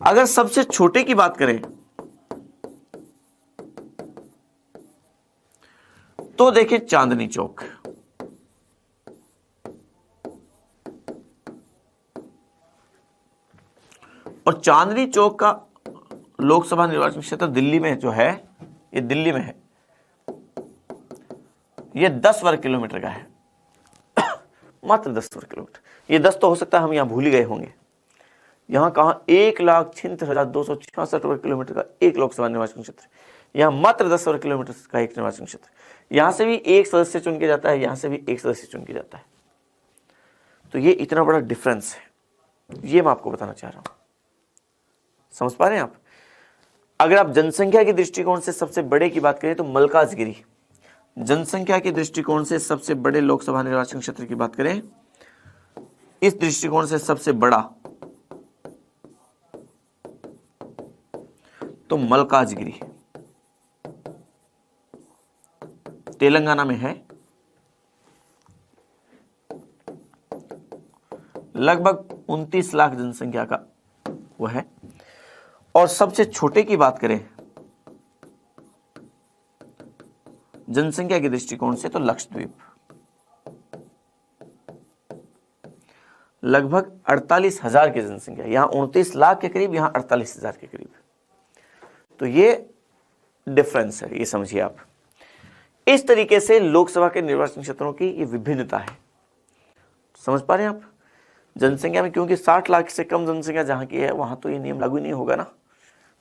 अगर सबसे छोटे की बात करें तो देखिए चांदनी चौक। और चांदनी चौक का लोकसभा निर्वाचन क्षेत्र दिल्ली में जो है, ये दिल्ली में है, ये 10 वर्ग किलोमीटर का है। मात्र 10 वर्ग किलोमीटर। ये 10 तो हो सकता है हम यहां भूल ही गए होंगे। यहां कहां 1,76,266 वर्ग किलोमीटर का एक लोकसभा निर्वाचन क्षेत्र, यहां मात्र 10 वर्ग किलोमीटर का एक निर्वाचन क्षेत्र। यहां से भी एक सदस्य चुन के जाता है, यहां से भी एक सदस्य चुन के जाता है। तो ये इतना बड़ा डिफरेंस है, ये मैं आपको बताना चाह रहा हूं। समझ पा रहे हैं आप? अगर आप जनसंख्या के दृष्टिकोण से सबसे बड़े की बात करें तो मल्काजगिरी, जनसंख्या के दृष्टिकोण से सबसे बड़े लोकसभा निर्वाचन क्षेत्र की बात करें इस दृष्टिकोण से सबसे बड़ा तो मल्काजगिरी तेलंगाना में है, लगभग 29 लाख जनसंख्या का वो है। और सबसे छोटे की बात करें जनसंख्या के दृष्टिकोण से तो लक्षद्वीप, लगभग 48,000 की जनसंख्या, यहां 29 लाख के करीब, यहां 48,000 के करीब। तो ये डिफरेंस है, ये समझिए आप। इस तरीके से लोकसभा के निर्वाचन क्षेत्रों की ये विभिन्नता है। समझ पा रहे हैं आप? जनसंख्या में क्योंकि 60 लाख से कम जनसंख्या जहां की है वहां तो ये नियम लागू नहीं होगा ना,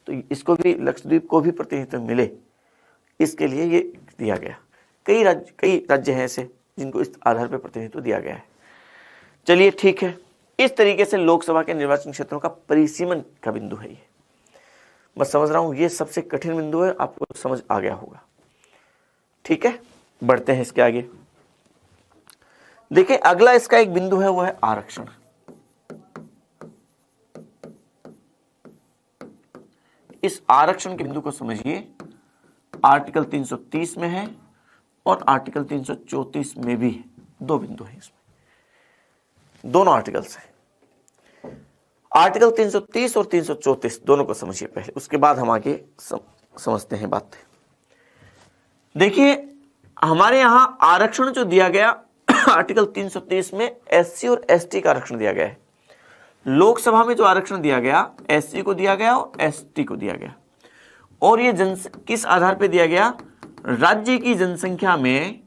तो इसको भी, लक्षद्वीप को भी प्रतिनिधित्व मिले, इसके लिए ये दिया गया। कई राज्य हैं ऐसे जिनको इस आधार पर प्रतिनिधित्व दिया गया है। चलिए ठीक है, इस तरीके से लोकसभा के निर्वाचन क्षेत्रों का परिसीमन का बिंदु है ये। मैं समझ रहा हूं ये सबसे कठिन बिंदु है, आपको समझ आ गया होगा। ठीक है, बढ़ते हैं इसके आगे। देखिए अगला इसका एक बिंदु है, वो है आरक्षण। इस आरक्षण के बिंदु को समझिए, आर्टिकल 330 में है और आर्टिकल 334 में भी है। दो बिंदु है इसमें, दोनों आर्टिकल्स हैं। आर्टिकल 330 और 334 दोनों को समझिए पहले, उसके बाद हम आगे समझते हैं बात। देखिए हमारे यहां आरक्षण जो दिया गया आर्टिकल 330 में एससी और एसटी का आरक्षण दिया गया है। लोकसभा में जो आरक्षण दिया गया एससी को दिया गया और एसटी को दिया गया, और ये किस आधार पर दिया गया? राज्य की जनसंख्या में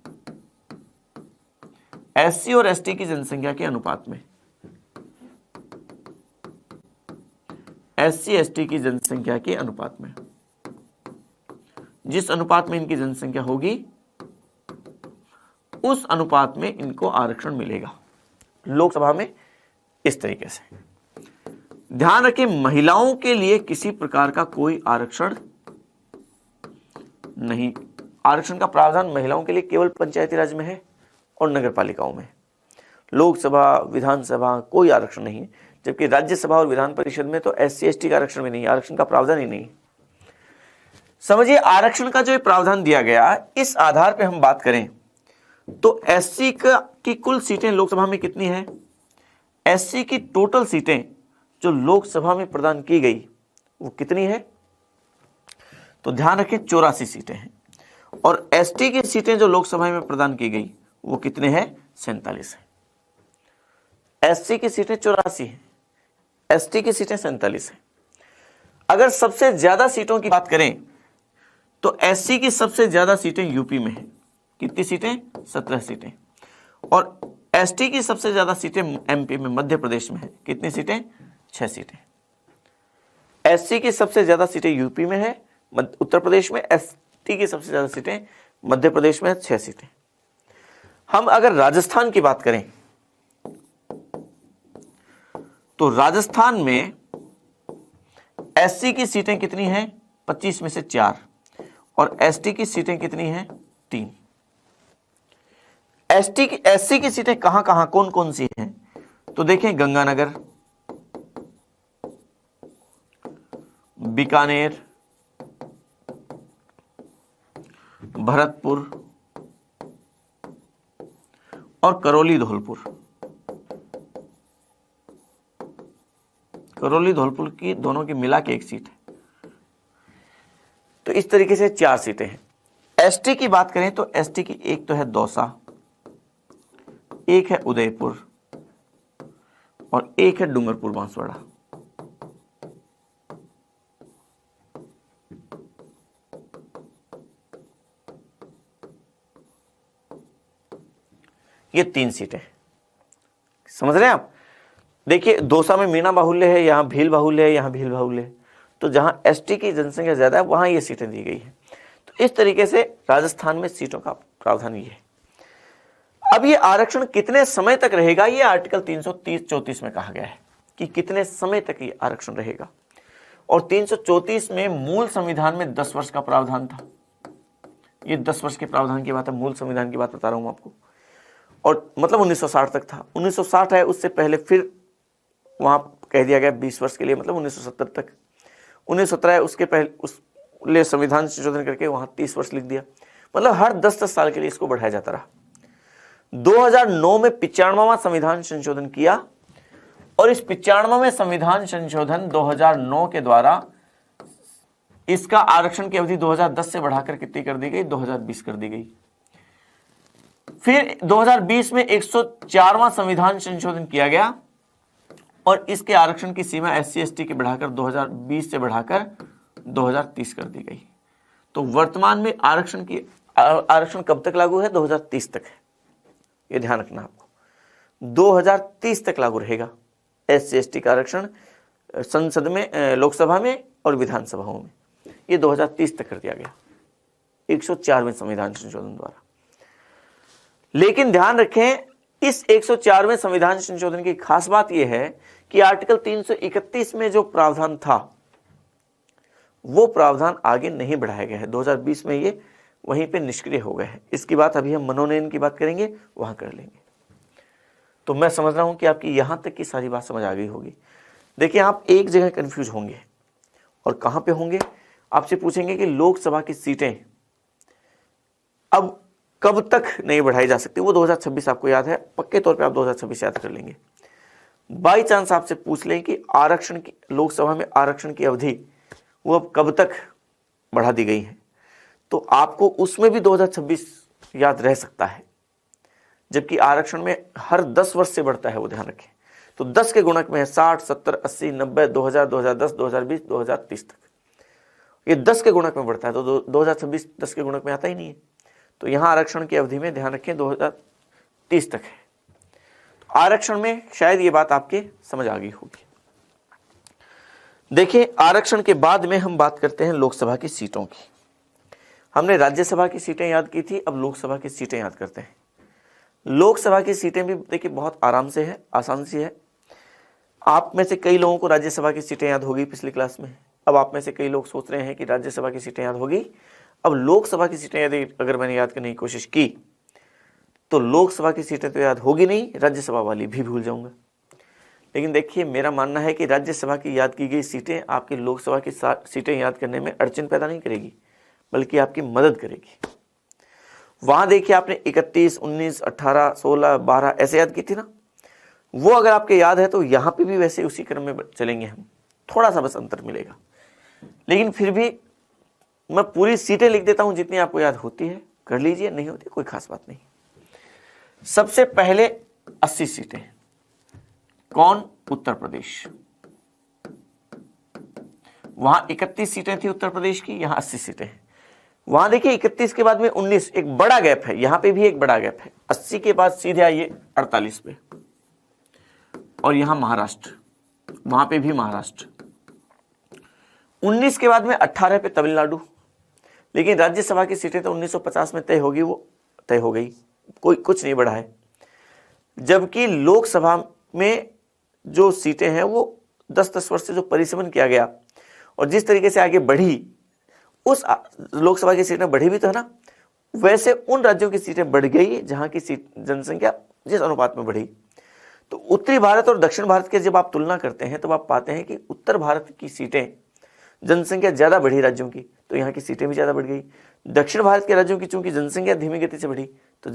एससी और एसटी की जनसंख्या के अनुपात में, एससी एसटी की जनसंख्या के अनुपात में, जिस अनुपात में इनकी जनसंख्या होगी उस अनुपात में इनको आरक्षण मिलेगा लोकसभा में। इस तरीके से ध्यान रखें, महिलाओं के लिए किसी प्रकार का कोई आरक्षण नहीं। आरक्षण का प्रावधान महिलाओं के लिए केवल पंचायती राज में है और नगर पालिकाओं में। लोकसभा, विधानसभा कोई आरक्षण नहीं है, जबकि राज्यसभा और विधान परिषद में तो एससी एसटी का आरक्षण भी नहीं, आरक्षण का प्रावधान ही नहीं। समझिए आरक्षण का जो प्रावधान दिया गया, इस आधार पे हम बात करें तो एससी की कुल सीटें लोकसभा में कितनी है? एससी की टोटल सीटें जो लोकसभा में प्रदान की गई वो कितनी है? तो ध्यान रखें 84 सीटें हैं। और एसटी की सीटें जो लोकसभा में प्रदान की गई वो कितने हैं? 47 है। एससी की सीटें 84 हैं, एसटी की सीटें 47 हैं। अगर सबसे ज्यादा सीटों की बात करें तो एससी की सबसे ज्यादा सीटें यूपी में है। कितनी सीटें? 17 सीटें। और एसटी की सबसे ज्यादा सीटें एमपी में, मध्य प्रदेश में है। कितनी सीटें? 6 सीटें। एससी की सबसे ज्यादा सीटें यूपी में है, उत्तर प्रदेश में। एसटी की सबसे ज्यादा सीटें मध्य प्रदेश में है, 6 सीटें। हम अगर राजस्थान की बात करें तो राजस्थान में एससी की सीटें कितनी हैं? 25 में से 4। और एसटी की सीटें कितनी हैं? 3। एससी की सीटें कहां कहां, कौन कौन सी हैं? तो देखें, गंगानगर, बीकानेर, भरतपुर और करौली धौलपुर। करौली धौलपुर की दोनों की मिला के एक सीट है। तो इस तरीके से 4 सीटें हैं। एसटी की बात करें तो एसटी की एक तो है दौसा, एक है उदयपुर और एक है डूंगरपुर बांसवाड़ा। ये 3 सीटें, समझ रहे हैं आप? देखिए दौसा में मीणा बाहुल्य है, यहां भील बाहुल्य है, यहां भील बाहुल्य है। तो जहां एसटी की जनसंख्या ज्यादा है वहां ये सीटें दी गई है। तो इस तरीके से राजस्थान में सीटों का प्रावधान ये है। अब ये आरक्षण कितने समय तक रहेगा, ये आर्टिकल 334 में कहा गया है कि कितने समय तक ये आरक्षण रहेगा। और 334 में मूल संविधान में 10 वर्ष का प्रावधान था। ये 10 वर्ष के प्रावधान की बात है, मूल संविधान की बात बता रहा हूं आपको। और मतलब 1960 तक था। 1960 है, उससे पहले फिर वहां कह दिया गया 20 वर्ष के लिए, मतलब 1970 तक। 1917 है, उसके पहले उस लिए संविधान संशोधन करके वहां 30 वर्ष लिख दिया। मतलब हर 10-10 साल के लिए इसको बढ़ाया जाता रहा। 2009 में 95वां संविधान संशोधन किया और इस 95वें संविधान संशोधन 2009 के द्वारा इसका आरक्षण की अवधि 2010 से बढ़ाकर कितनी कर दी गई? 2020 कर दी गई। फिर 2020 में 104वां संविधान संशोधन किया गया और इसके आरक्षण की सीमा SC/ST की बढ़ाकर 2020 से बढ़ाकर 2030 कर दी गई। तो वर्तमान में आरक्षण कब तक लागू है? 2030 तक है। ये ध्यान रखना आपको, 2030 तक लागू रहेगा SC/ST का आरक्षण संसद में, लोकसभा में और विधानसभाओं में। ये 2030 तक कर दिया गया 104वें संविधान संशोधन द्वारा। लेकिन ध्यान रखें, इस 104वें संविधान संशोधन की खास बात यह है कि आर्टिकल 331 में जो प्रावधान था वो प्रावधान आगे नहीं बढ़ाया गया है। 2020 में ये वहीं पे निष्क्रिय हो गए हैं। इसकी बात अभी हम मनोनयन की बात करेंगे, वहां कर लेंगे। तो मैं समझ रहा हूं कि आपकी यहां तक की सारी बात समझ आ गई होगी। देखिए, आप एक जगह कंफ्यूज होंगे, और कहां पे होंगे? आपसे पूछेंगे कि लोकसभा की सीटें अब कब तक नहीं बढ़ाई जा सकती। वो 2026 आपको याद है, पक्के तौर पे आप 2026 याद कर लेंगे। बाई चांस आपसे पूछ लें कि आरक्षण की, लोकसभा में आरक्षण की अवधि वो अब कब तक बढ़ा दी गई है, तो आपको उसमें भी 2026 याद रह सकता है, जबकि आरक्षण में हर 10 वर्ष से बढ़ता है, वो ध्यान रखें। तो 10 के गुणक में है 60, 70, 80, 90, 2000, 2010, 2020, 2030 तक। ये 10 के गुणक में बढ़ता है, तो 2026 10 के गुणक में आता ही नहीं है। तो यहां आरक्षण की अवधि में ध्यान रखें 2030 तक है। तो आरक्षण में शायद ये बात आपके समझ आ गई होगी। देखिए, आरक्षण के बाद में हम बात करते हैं लोकसभा की सीटों की। हमने राज्यसभा की सीटें याद की थी, अब लोकसभा की सीटें याद करते हैं। लोकसभा की सीटें भी देखिए बहुत आराम से है, आसान सी है। आप में से कई लोगों को राज्यसभा की सीटें याद होगी पिछली क्लास में। अब आप में से कई लोग सोच रहे हैं कि राज्यसभा की सीटें याद होगी, अब लोकसभा की सीटें यदि अगर मैंने याद करने की कोशिश की तो लोकसभा की सीटें तो याद होगी नहीं, राज्यसभा वाली भी भूल जाऊंगा। लेकिन देखिए, मेरा मानना है कि राज्यसभा की याद की गई सीटें आपकी लोकसभा की सीटें याद करने में अड़चन पैदा नहीं करेगी, बल्कि आपकी मदद करेगी। वहां देखिए, आपने 31, 19, 18, 16, 12 ऐसे याद की थी ना, वो अगर आपके याद है तो यहां पे भी वैसे उसी क्रम में चलेंगे हम, थोड़ा सा बस अंतर मिलेगा। लेकिन फिर भी मैं पूरी सीटें लिख देता हूं, जितनी आपको याद होती है कर लीजिए, नहीं होती कोई खास बात नहीं। सबसे पहले 80 सीटें, कौन? उत्तर प्रदेश। वहां 31 सीटें थी उत्तर प्रदेश की, यहां 80 सीटें हैं। वहां देखिए 31 के बाद में 19, एक बड़ा गैप है, यहां पे भी एक बड़ा गैप है। 80 के बाद सीधे आइए 48 पे, और यहां महाराष्ट्र, वहां पे भी महाराष्ट्र। 19 के बाद में 18 पे तमिलनाडु। लेकिन राज्यसभा की सीटें तो 1950 में तय होगी, वो तय हो गई, कोई कुछ नहीं बढ़ा है। जबकि लोकसभा में जो सीटें हैं वो 10-10 वर्ष से जो परिसमन किया गया और जिस तरीके से आगे बढ़ी, उस लोकसभा की सीटें बढ़ी भी तो है ना, वैसे उन राज्यों की सीटें बढ़ गई जहां की सीट जनसंख्या जिस अनुपात में बढ़ी। तो उत्तरी भारत और दक्षिण भारत के जब आप तुलना करते हैं तो आप पाते हैं कि उत्तर भारत की सीटें, जनसंख्या ज्यादा बढ़ी राज्यों की, तो यहाँ की सीटें भी ज्यादा बढ़ गई। दक्षिण भारत के राज्यों की चूंकि जनसंख्या धीमी गति से बढ़ी, तो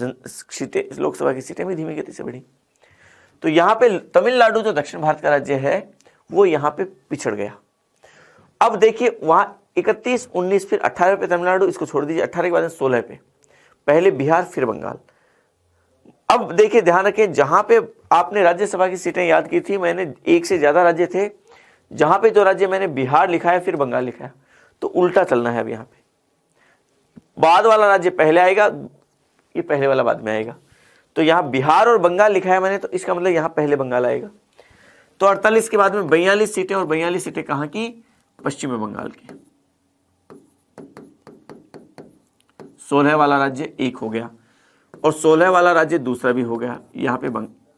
लोकसभा की सीटें भी धीमी गति से बढ़ी। तो यहाँ पे तमिलनाडु जो दक्षिण भारत का राज्य है वो यहाँ पे पिछड़ गया। अब देखिए, वहां 31, 19, फिर 18 पे तमिलनाडु, इसको छोड़ दीजिए, 18 के बाद 16 पे, पहले बिहार फिर बंगाल। अब देखिए, ध्यान रखें, जहां पे आपने राज्यसभा की सीटें याद की थी, मैंने एक से ज्यादा राज्य थे, जहां पे जो राज्य मैंने बिहार लिखा है फिर बंगाल लिखा है, तो उल्टा चलना है। अब यहाँ पे बाद वाला राज्य पहले आएगा, ये पहले वाला बाद में आएगा। तो यहाँ बिहार और बंगाल लिखा है मैंने, तो इसका मतलब यहाँ पहले बंगाल आएगा। तो 48 के बाद में 42 सीटें, और 42 सीटें कहाँ की? पश्चिमी बंगाल की। 16 वाला राज्य एक हो गया और 16 वाला राज्य दूसरा भी हो गया, यहाँ पे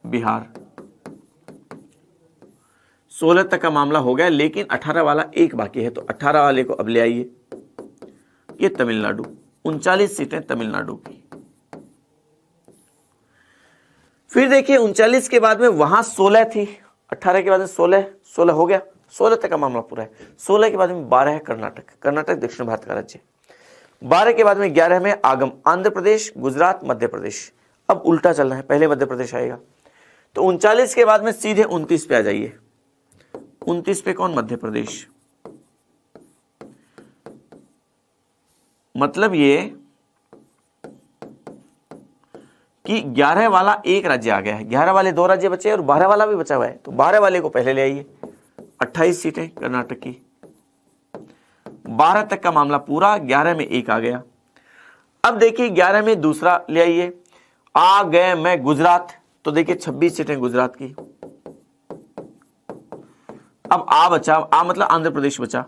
बिहार। 16 तक का मामला हो गया, लेकिन 18 वाला एक बाकी है, तो 18 वाले को अब ले आइए, ये तमिलनाडु। 39 सीटें तमिलनाडु की। फिर देखिए 39 के बाद में वहां 16 थी, 18 के बाद में 16 हो गया, 16 तक का मामला पूरा है। 16 के बाद में 12 है कर्नाटक दक्षिण भारत का राज्य। 12 के बाद में 11 में आगम आंध्र प्रदेश, गुजरात, मध्य प्रदेश। अब उल्टा चलना है, पहले मध्य प्रदेश आएगा। तो 39 के बाद में सीधे 29 पे आ जाइए। 29 पे कौन? मध्य प्रदेश। मतलब ये कि 11 वाला एक राज्य आ गया है, 11 वाले 2 राज्य बचे और 12 वाला भी बचा हुआ है, तो 12 वाले को पहले ले आइए। 28 सीटें कर्नाटक की, 12 तक का मामला पूरा, 11 में एक आ गया। अब देखिए 11 में दूसरा ले आइए, आ गए मैं गुजरात, तो देखिए 26 सीटें गुजरात की। अब आ बचा, आ मतलब आंध्र प्रदेश बचा,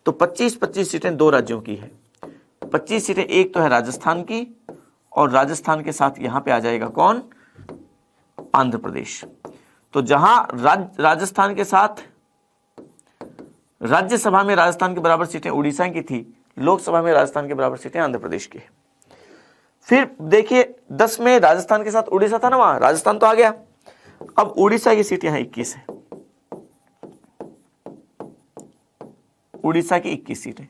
तो 25 सीटें 2 राज्यों की है। 25 सीटें एक तो है राजस्थान की, और राजस्थान के साथ यहां पे आ जाएगा कौन? आंध्र प्रदेश। तो जहां राजस्थान के साथ राज्यसभा में राजस्थान के बराबर सीटें उड़ीसा की थी, लोकसभा में राजस्थान के बराबर सीटें आंध्र प्रदेश की। फिर देखिए 10 में राजस्थान के साथ उड़ीसा था ना, वहां राजस्थान तो आ गया। अब उड़ीसा की सीट यहां 21 है, उड़ीसा की 21 सीटें।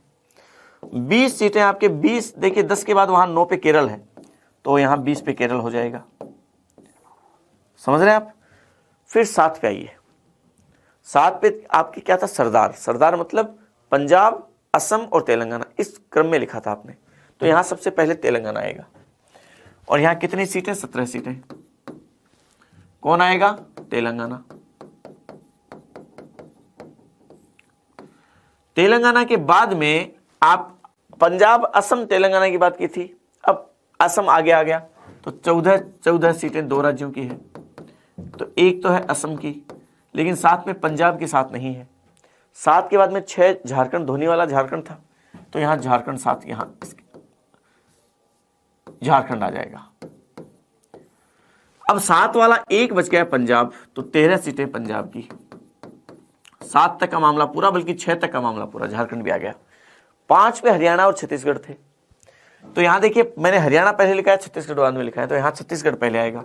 20 सीटें आपके 20, देखिए 10 के बाद वहां 9 पे केरल है, तो यहां 20 पे केरल हो जाएगा। समझ रहे हैं आप? फिर 7 पे आइए। 7 पे आपकी क्या था? सरदार मतलब पंजाब, असम और तेलंगाना, इस क्रम में लिखा था आपने। तो यहां सबसे पहले तेलंगाना आएगा, और यहां कितनी सीटें? 17 सीटें। कौन आएगा? तेलंगाना। तेलंगाना के बाद में आप पंजाब, असम, तेलंगाना की बात की थी, अब असम आगे आ गया, तो 14 सीटें 2 राज्यों की है। तो एक तो है असम की, लेकिन साथ में पंजाब के साथ नहीं है। 7 के बाद में 6 झारखंड, धोनी वाला झारखंड था, तो यहां झारखंड साथ, यहां झारखंड आ जाएगा। अब 7 वाला एक बच गया पंजाब, तो 13 सीटें पंजाब की। 7 तक का मामला पूरा, बल्कि 6 तक का मामला पूरा, झारखंड भी आ गया। 5 पे हरियाणा और छत्तीसगढ़ थे, तो यहां देखिए मैंने हरियाणा पहले लिखा है, छत्तीसगढ़ बाद में लिखा है, तो यहां छत्तीसगढ़ पहले आएगा।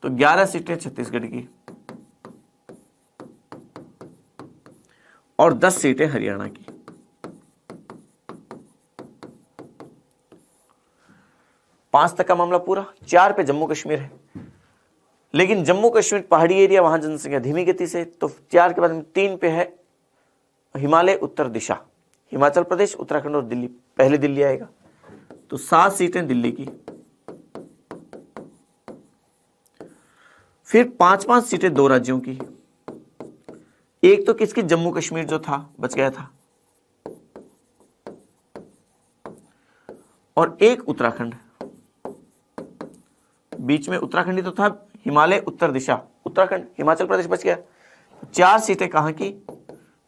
तो 11 सीटें छत्तीसगढ़ की और 10 सीटें हरियाणा की। पांच तक का मामला पूरा। 4 पे जम्मू कश्मीर है, लेकिन जम्मू कश्मीर पहाड़ी एरिया, वहां जनसंख्या धीमी गति से, तो 4 के बाद में 3 पे है हिमालय उत्तर दिशा, हिमाचल प्रदेश, उत्तराखंड और दिल्ली, पहले दिल्ली आएगा। तो 7 सीटें दिल्ली की। फिर 5 सीटें 2 राज्यों की। एक तो किसकी? जम्मू कश्मीर जो था, बच गया था, और एक उत्तराखंड, बीच में उत्तराखंड ही तो था, हिमालय उत्तर दिशा, उत्तराखंड, हिमाचल प्रदेश बच गया। 4 सीटें कहां की?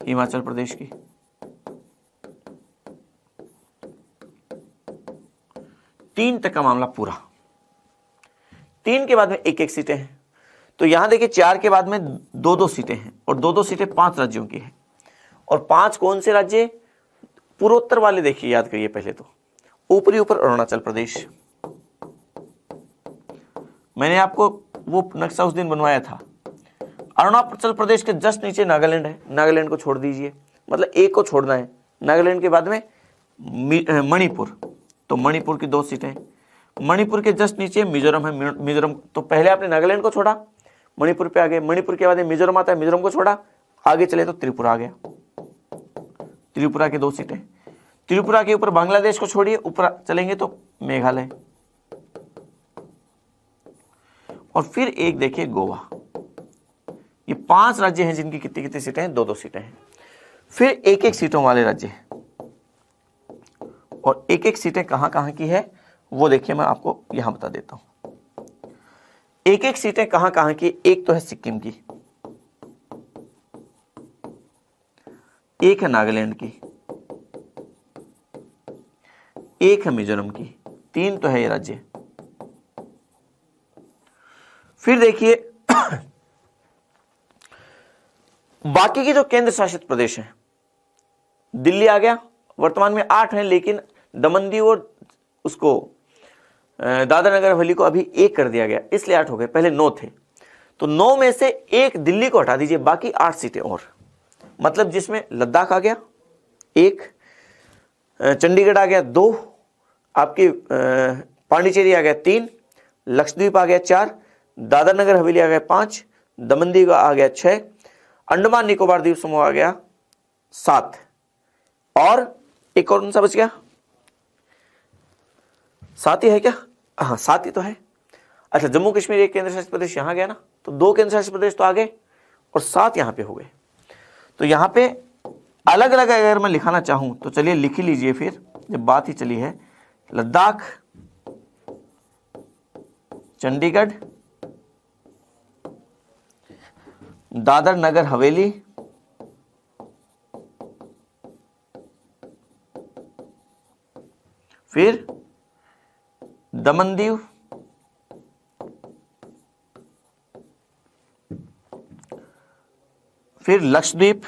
हिमाचल प्रदेश की। तीन तक का मामला पूरा। 3 के बाद में 1-1 सीटें हैं, तो यहां देखिए 4 के बाद में 2-2 सीटें हैं, और 2-2 सीटें 5 राज्यों की हैं। और 5 कौन से राज्य? पूर्वोत्तर वाले देखिए, याद करिए पहले तो। ऊपर अरुणाचल प्रदेश, मैंने आपको वो नक्शा उस दिन बनवाया था। अरुणाचल प्रदेश के जस्ट नीचे नागालैंड है, नागालैंड को छोड़ दीजिए, मतलब एक को छोड़ना है। नागालैंड के बाद में मणिपुर, तो मणिपुर की 2 सीटें। मणिपुर के जस्ट नीचे मिजोरम है, मिजोरम, तो पहले आपने नागालैंड को छोड़ा, मणिपुर पे आ गए। मणिपुर के बाद मिजोरम आता है, मिजोरम को छोड़ा, आगे चले तो त्रिपुरा आ गया, त्रिपुरा की 2 सीटें। त्रिपुरा के ऊपर बांग्लादेश को छोड़िए, ऊपर चलेंगे तो मेघालय, और फिर एक देखिए गोवा। ये 5 राज्य हैं जिनकी कितनी कितनी सीटें हैं? 2-2 सीटें हैं। फिर 1-1 सीटों वाले राज्य, और 1-1 सीटें कहां कहां की है वो देखिए, मैं आपको यहां बता देता हूं। 1-1 सीटें कहां कहां की? एक तो है सिक्किम की, एक है नागालैंड की, एक है मिजोरम की, 3 तो है ये राज्य। फिर देखिए बाकी के जो केंद्र शासित प्रदेश हैं, दिल्ली आ गया, वर्तमान में 8 हैं, लेकिन दमन दीव और उसको दादरा नगर हवेली को अभी 1 कर दिया गया, इसलिए 8 हो गए, पहले 9 थे। तो 9 में से 1 दिल्ली को हटा दीजिए, बाकी 8 सीटें और, मतलब जिसमें लद्दाख आ गया 1, चंडीगढ़ आ गया 2, आपकी पांडिचेरी आ गया 3, लक्षद्वीप आ गया 4, दादरा नगर हवेली आ गया 5, दमन दीव आ गया 6, अंडमान निकोबार द्वीप समूह आ गया 7, और एक और कौन सा बच गया? 7 ही है क्या? हाँ 7 ही तो है। अच्छा, जम्मू कश्मीर एक केंद्र शासित प्रदेश यहां गया ना, तो 2 केंद्र शासित प्रदेश तो आ गए और 7 यहां पे हो गए। तो यहां पे अलग अलग अगर मैं लिखाना चाहूं तो चलिए लिख ही लीजिए, फिर जब बात ही चली है, लद्दाख, चंडीगढ़, दादर नगर हवेली, फिर दमन दीव, फिर लक्षद्वीप,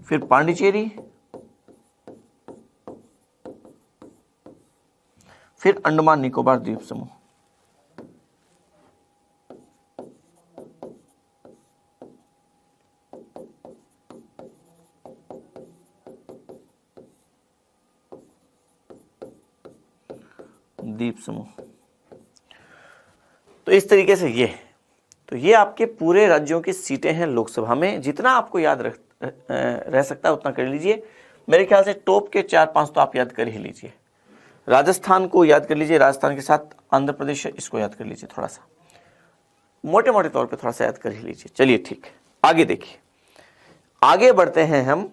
फिर पांडिचेरी, फिर अंडमान निकोबार द्वीप समूह। द्वीप समूह। तो इस तरीके से ये आपके पूरे राज्यों की सीटें हैं लोकसभा में। जितना आपको याद रह सकता है उतना कर लीजिए। मेरे ख्याल से टॉप के 4-5 तो आप याद कर ही लीजिए। राजस्थान को याद कर लीजिए, राजस्थान के साथ आंध्र प्रदेश, इसको याद कर लीजिए, थोड़ा सा मोटे मोटे तौर पे थोड़ा सा याद कर ही लीजिए। चलिए ठीक है, आगे देखिए, आगे बढ़ते हैं हम।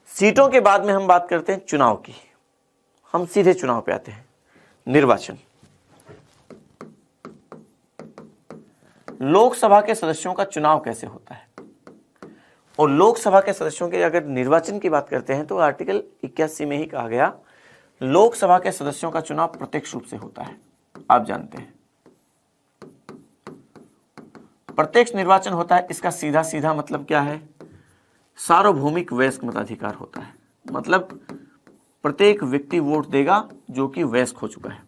सीटों के बाद में हम बात करते हैं चुनाव की। हम सीधे चुनाव पे आते हैं। निर्वाचन, लोकसभा के सदस्यों का चुनाव कैसे होता है, और लोकसभा के सदस्यों के अगर निर्वाचन की बात करते हैं तो आर्टिकल 81 में ही कहा गया, लोकसभा के सदस्यों का चुनाव प्रत्यक्ष रूप से होता है। आप जानते हैं प्रत्यक्ष निर्वाचन होता है, इसका सीधा सीधा मतलब क्या है? सार्वभौमिक वयस्क मताधिकार होता है। मतलब प्रत्येक व्यक्ति वोट देगा जो कि वयस्क हो चुका है।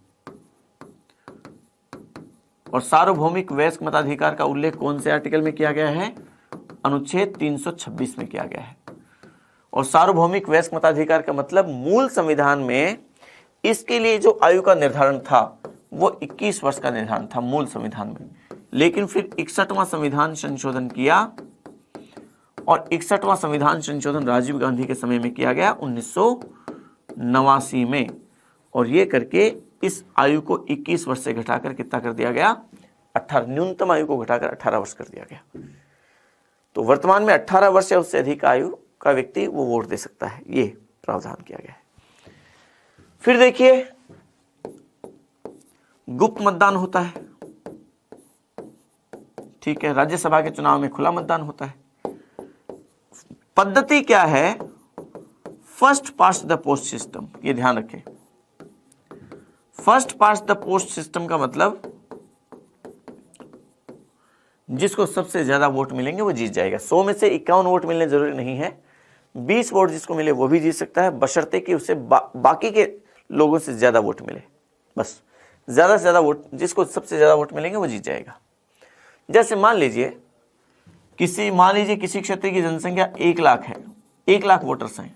और सार्वभौमिक वयस्क मताधिकार का उल्लेख कौन से आर्टिकल में किया गया है? अनुच्छेद 326 में किया गया है। और सार्वभौमिक वयस्क मताधिकार का मतलब मूल संविधान में इसके लिए जो आयु का निर्धारण था वो 21 वर्ष का निर्धारण था मूल संविधान में। लेकिन फिर 61वां संविधान संशोधन किया, और 61वां संविधान संशोधन राजीव गांधी के समय में किया गया 1989 में। और ये करके इस आयु को 21 वर्ष से घटाकर कितना कर दिया गया? 18, न्यूनतम आयु को घटाकर 18 वर्ष कर दिया गया। तो वर्तमान में 18 वर्ष या उससे अधिक आयु का व्यक्ति वो वोट दे सकता है, ये प्रावधान किया गया है। फिर देखिए, गुप्त मतदान होता है, ठीक है। राज्यसभा के चुनाव में खुला मतदान होता है। पद्धति क्या है? First past the post system, ये ध्यान रखें। First past the post system का मतलब जिसको सबसे ज्यादा वोट मिलेंगे वो जीत जाएगा। 100 में से 51 वोट मिलने जरूरी नहीं है, 20 वोट जिसको मिले वो भी जीत सकता है, बशर्ते कि उसे बाकी के लोगों से ज्यादा वोट मिले। बस ज्यादा से ज्यादा वोट, जिसको सबसे ज्यादा वोट मिलेंगे वो जीत जाएगा। जैसे मान लीजिए किसी क्षेत्र की जनसंख्या 1 लाख है, 1 लाख वोटर्स हैं,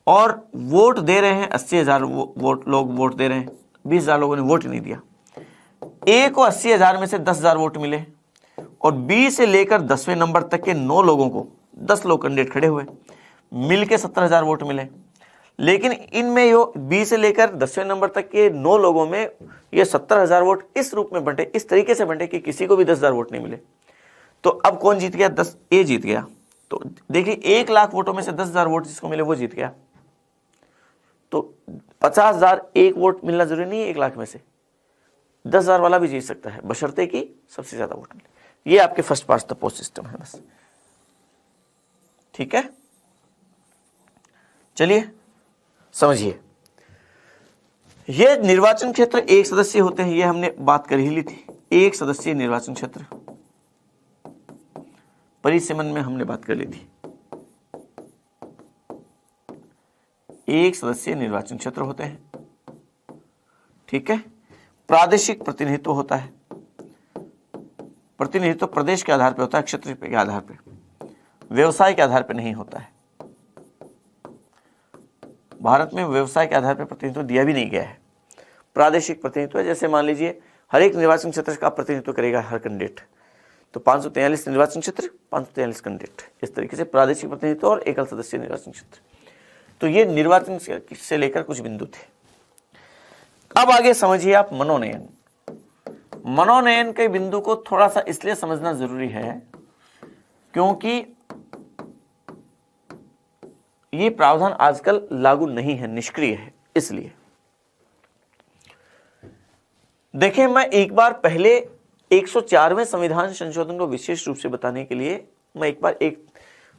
और वोट दे रहे हैं 80,000 लोग वोट दे रहे हैं, 20,000 लोगों ने वोट नहीं दिया। ए को 80,000 में से 10,000 वोट मिले, और बी से लेकर 10वें नंबर तक के 9 लोगों को, 10 लोग कैंडिडेट खड़े हुए, मिलके 17,000 वोट मिले। लेकिन इनमें यो बी से लेकर 10वें नंबर तक के 9 लोगों में ये 17,000 वोट इस रूप में बंटे, इस तरीके से बंटे कि किसी को भी 10,000 वोट नहीं मिले। तो अब कौन जीत गया? 10 ए जीत गया। तो देखिए 1 लाख वोटों में से 10,000 वोट जिसको मिले वो जीत गया। तो 50,000 एक वोट मिलना जरूरी नहीं है 1 लाख में से, 10,000 वाला भी जीत सकता है, बशर्ते कि सबसे ज्यादा वोट मिले। ये आपके first past the post system है बस, ठीक है। चलिए समझिए, ये निर्वाचन क्षेत्र 1 सदस्य होते हैं, ये हमने बात कर ही ली थी। 1 सदस्यीय निर्वाचन क्षेत्र, परिसीमन में हमने बात कर ली थी। एक सदस्यीय निर्वाचन क्षेत्र होते हैं, ठीक है। प्रादेशिक प्रतिनिधित्व होता है, प्रतिनिधित्व प्रदेश के आधार पर होता है, क्षेत्र के आधार पर, व्यवसाय के आधार पर नहीं होता है। भारत में व्यवसाय के आधार पर प्रतिनिधित्व दिया भी नहीं गया है। प्रादेशिक प्रतिनिधित्व, जैसे मान लीजिए हर एक निर्वाचन क्षेत्र का प्रतिनिधित्व करेगा हर कैंडिडेट, तो 543 निर्वाचन क्षेत्र, 543 कैंडिडेट, इस तरीके से प्रादेशिक प्रतिनिधित्व और एकल सदस्यीय निर्वाचन क्षेत्र। तो ये निर्वाचन से लेकर कुछ बिंदु थे। अब आगे समझिए आप मनोनयन। मनोनयन के बिंदु को थोड़ा सा इसलिए समझना जरूरी है क्योंकि ये प्रावधान आजकल लागू नहीं है, निष्क्रिय है। इसलिए देखिए, मैं एक बार पहले 104वें संविधान संशोधन को विशेष रूप से बताने के लिए मैं एक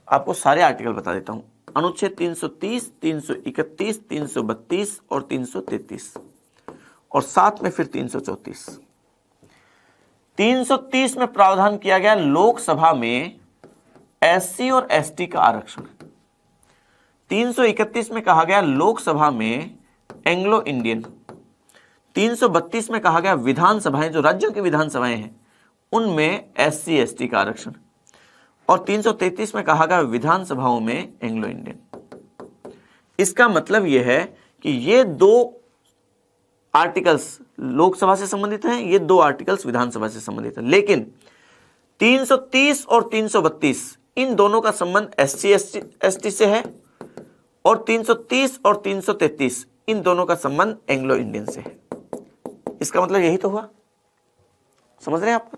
आपको सारे आर्टिकल बता देता हूं। अनुच्छेद 330, 331, 332 और 333 और साथ में फिर 334। 330 में प्रावधान किया गया लोकसभा में एससी और एसटी का आरक्षण। 331 में कहा गया लोकसभा में एंग्लो इंडियन। 332 में कहा गया विधानसभाएं, जो राज्यों की विधानसभाएं हैं, उनमें एससी एसटी का आरक्षण। और 333 में कहा गया विधानसभाओं में एंग्लो इंडियन। इसका मतलब यह है कि ये दो आर्टिकल्स लोकसभा से संबंधित हैं, ये दो आर्टिकल्स विधानसभा से संबंधित हैं। लेकिन 330 और 332 इन दोनों का संबंध एससी एसटी से है और 330 और 333 इन दोनों का संबंध एंग्लो इंडियन से है। इसका मतलब यही तो हुआ, समझ रहे हैं आप?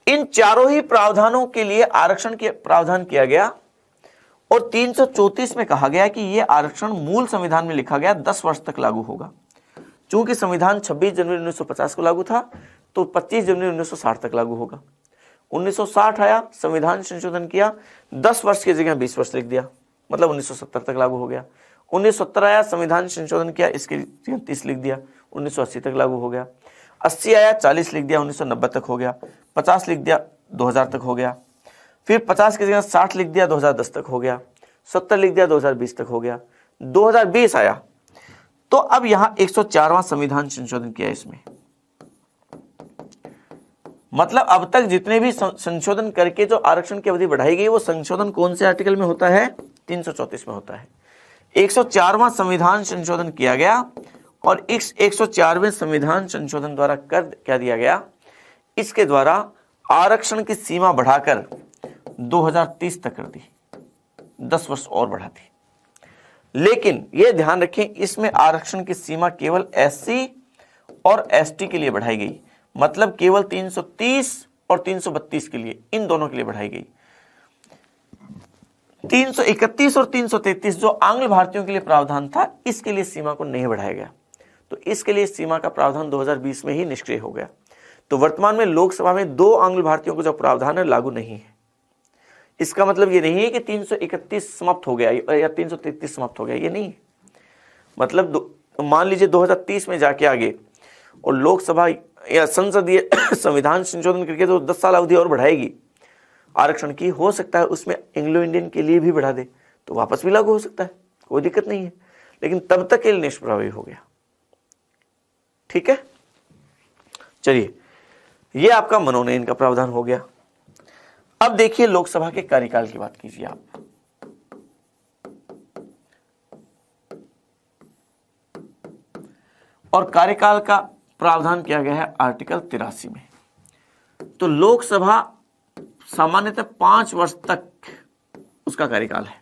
इन चारों ही प्रावधानों के लिए आरक्षण के प्रावधान किया गया और 334 में कहा गया कि यह आरक्षण मूल संविधान में लिखा गया 10 वर्ष तक लागू होगा। चूंकि संविधान 26 जनवरी 1950 को लागू था तो 25 जनवरी 1960 तक लागू होगा। 1960 आया, संविधान संशोधन किया, 10 वर्ष की जगह 20 वर्ष लिख दिया, मतलब 1970 तक लागू हो गया। 1970 आया, संविधान संशोधन किया, इसके जगह 30 लिख दिया, 1980 तक लागू हो गया। 80 आया, 40 लिख दिया, 1990 तक हो गया। 50 लिख दिया, 2000 तक हो गया। फिर 50 की जगह 60 लिख दिया, 2010 तक हो गया। 70 लिख दिया, 2020 तक हो गया। 2020 आया तो अब यहां 104वां संविधान संशोधन किया इसमें। मतलब अब तक जितने भी संशोधन करके जो आरक्षण की अवधि बढ़ाई गई वो संशोधन कौन से आर्टिकल में होता है? 334 में होता है। 104वां संविधान संशोधन किया गया और इस 104वें संविधान संशोधन द्वारा कर क्या दिया गया, इसके द्वारा आरक्षण की सीमा बढ़ाकर 2030 तक कर दी, 10 वर्ष और बढ़ा दी। लेकिन यह ध्यान रखें, इसमें आरक्षण की सीमा केवल एससी और एसटी के लिए बढ़ाई गई, मतलब केवल 330 और 332 के लिए, इन दोनों के लिए बढ़ाई गई। 331 और 333 जो आंग्ल भारतीयों के लिए प्रावधान था, इसके लिए सीमा को नहीं बढ़ाया गया, तो इसके लिए सीमा का प्रावधान 2020 में ही निष्क्रिय हो गया। तो वर्तमान में लोकसभा में 2 आंग्ल भारतीयों को जो प्रावधान है लागू नहीं है। इसका मतलब ये नहीं है कि 331 समाप्त हो गया या 333 समाप्त हो गया, ये नहीं। मतलब मान लीजिए 2030 में जाके आगे और लोकसभा या संसदीय संविधान संशोधन करके तो 10 साल अवधि और बढ़ाएगी आरक्षण की, हो सकता है उसमें एंग्लो इंडियन के लिए भी बढ़ा दे तो वापस भी लागू हो सकता है, कोई दिक्कत नहीं है। लेकिन तब तक के लिए निष्प्रभावी हो गया। ठीक है, चलिए, यह आपका मनोनयन का प्रावधान हो गया। अब देखिए लोकसभा के कार्यकाल की बात कीजिए आप। और कार्यकाल का प्रावधान किया गया है आर्टिकल 83 में। तो लोकसभा सामान्यतः 5 वर्ष तक उसका कार्यकाल है।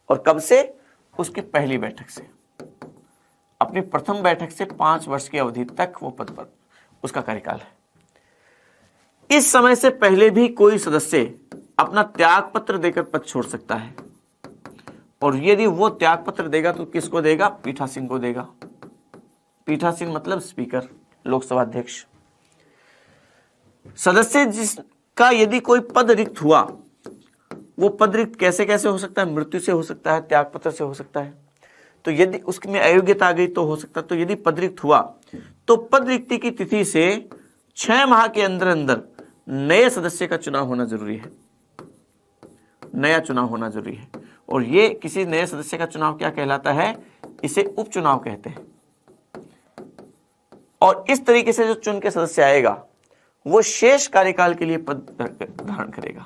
और कब से? उसकी पहली बैठक से, अपनी प्रथम बैठक से 5 वर्ष की अवधि तक वो पद पर उसका कार्यकाल है। इस समय से पहले भी कोई सदस्य अपना त्याग पत्र देकर पद छोड़ सकता है, और यदि वो त्याग पत्र देगा तो किसको देगा? पीठासीन को देगा। पीठासीन मतलब स्पीकर, लोकसभा अध्यक्ष। सदस्य जिसका यदि कोई पद रिक्त हुआ, वो पद रिक्त कैसे कैसे हो सकता है? मृत्यु से हो सकता है, त्याग पत्र से हो सकता है। तो यदि उसमें अयोग्यता आ गई तो हो सकता है। तो यदि पद रिक्त हुआ तो पद रिक्ति की तिथि से 6 माह के अंदर अंदर नए सदस्य का चुनाव होना जरूरी है। नया चुनाव होना जरूरी है। और ये किसी नए सदस्य का चुनाव क्या कहलाता है, इसे उपचुनाव कहते हैं। और इस तरीके से जो चुन के सदस्य आएगा वो शेष कार्यकाल के लिए पद धारण करेगा,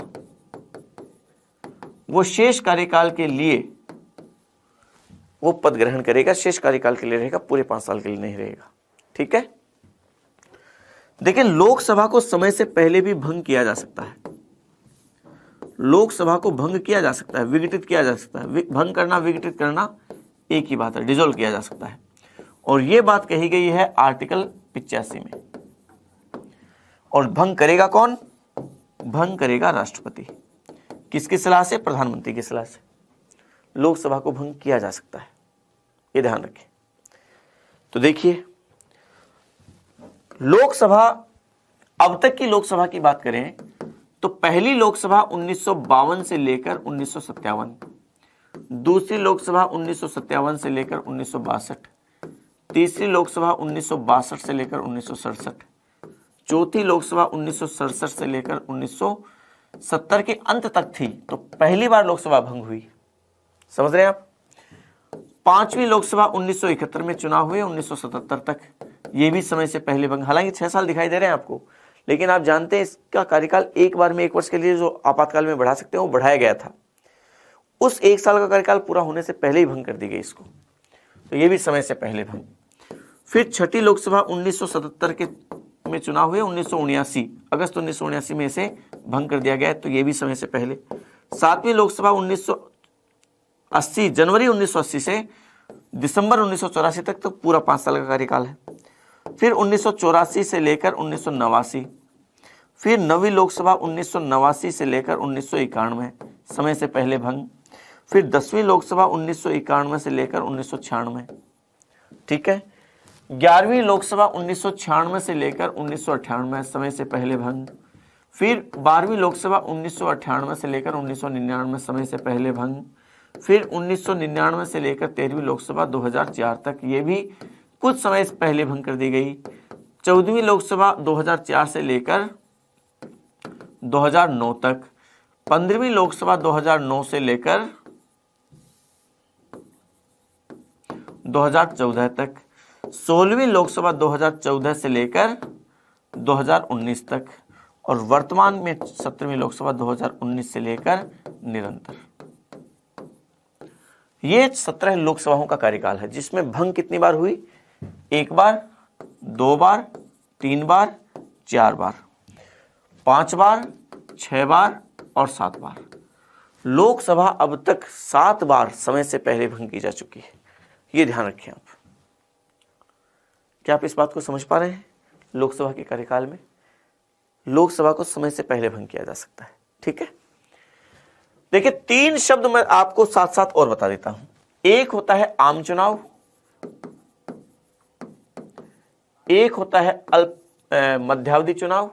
वो शेष कार्यकाल के लिए वो पद ग्रहण करेगा, शेष कार्यकाल के लिए रहेगा, पूरे 5 साल के लिए नहीं रहेगा। ठीक है। देखिए, लोकसभा को समय से पहले भी भंग किया जा सकता है। लोकसभा को भंग किया जा सकता है, विघटित किया जा सकता है। भंग करना, विघटित करना एक ही बात है, डिसॉल्व किया जा सकता है। और यह बात कही गई है आर्टिकल 85 में। और भंग करेगा कौन? भंग करेगा राष्ट्रपति। किसकी सलाह से? प्रधानमंत्री की सलाह से। लोकसभा को भंग किया जा सकता है, ये ध्यान रखें। तो देखिए, लोकसभा, अब तक की लोकसभा की बात करें तो पहली लोकसभा 1952 से लेकर 1957, दूसरी लोकसभा 1957 से लेकर 1962, तीसरी लोकसभा 1962 से लेकर 1967, चौथी लोकसभा 1967 से लेकर 1970 के अंत तक थी। तो पहली बार लोकसभा भंग हुई, समझ रहे हैं आप। पांचवी लोकसभा 1971 में चुनाव हुए, 1977 तक, ये भी समय से पहले भंग। हालांकि 6 साल दिखाई दे रहे हैं आपको, लेकिन आप जानते हैं इसका कार्यकाल एक बार में 1 वर्ष के लिए जो आपातकाल में बढ़ा सकते हैं वो बढ़ाया गया था। उस 1 साल का कार्यकाल पूरा होने से पहले ही भंग कर दी गई इसको, तो ये भी समय से पहले भंग। फिर छठी लोकसभा 1977 के में चुनाव हुए, 1979 अगस्त 1979 में इसे भंग कर दिया गया, तो ये भी समय से पहले। सातवीं लोकसभा 1980 जनवरी 1980 से दिसंबर 1984 तक, तो पूरा 5 साल का कार्यकाल है। फिर 1984 से लेकर 1989, फिर नवी लोकसभा 1989 से लेकर 1991, समय से पहले भंग। फिर 10वीं लोकसभा 1991 से लेकर 1996, ठीक है। 11वीं लोकसभा 1996 से लेकर 1998, समय से पहले भंग। फिर 12वीं लोकसभा 1998 से लेकर 1999, समय से पहले भंग। फिर 1999 से लेकर 13वीं लोकसभा 2004 तक, ये भी कुछ समय से पहले भंग कर दी गई। 14वीं लोकसभा 2004 से लेकर 2009 तक, 15वीं लोकसभा 2009 से लेकर 2014 तक, 16वीं लोकसभा 2014 से लेकर 2019 तक, और वर्तमान में 17वीं लोकसभा 2019 से लेकर निरंतर। ये 17 लोकसभाओं का कार्यकाल है, जिसमें भंग कितनी बार हुई? 1 बार, 2 बार, 3 बार, 4 बार, 5 बार, 6 बार और 7 बार। लोकसभा अब तक 7 बार समय से पहले भंग की जा चुकी है, ये ध्यान रखें आप। क्या आप इस बात को समझ पा रहे हैं? लोकसभा के कार्यकाल में लोकसभा को समय से पहले भंग किया जा सकता है, ठीक है। देखिए, 3 शब्द मैं आपको साथ साथ और बता देता हूं। एक होता है आम चुनाव, एक होता है मध्यावधि चुनाव,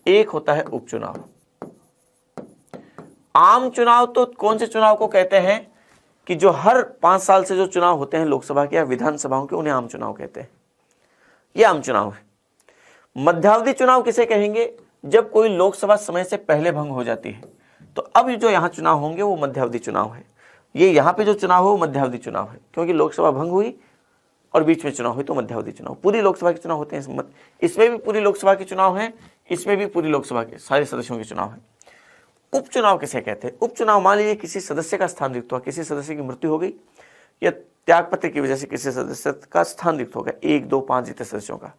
एक होता है उपचुनाव। आम चुनाव तो कौन से चुनाव को कहते हैं कि जो हर 5 साल से जो चुनाव होते हैं लोकसभा के या विधानसभाओं के, उन्हें आम चुनाव कहते हैं। यह आम चुनाव है। मध्यावधि चुनाव किसे कहेंगे? जब कोई लोकसभा समय से पहले भंग हो जाती है, तो अब जो यहां चुनाव होंगे वो मध्यावधि चुनाव है। ये यहां पे जो चुनाव हो वो मध्यावधि चुनाव है, क्योंकि लोकसभा भंग हुई और बीच में चुनाव हुई, तो मध्यावधि चुनाव। पूरी लोकसभा के चुनाव होते हैं, इसमें भी पूरी लोकसभा के चुनाव है, इसमें भी पूरी लोकसभा के सारे सदस्यों के चुनाव है। उपचुनाव किसे कहते हैं? उपचुनाव, मान लीजिए किसी सदस्य का स्थान रिक्त हुआ, किसी सदस्य की मृत्यु हो गई या त्यागपत्र की वजह से किसी सदस्य का स्थान रिक्त हो गया, 1, 2, 5 जितने सदस्यों का,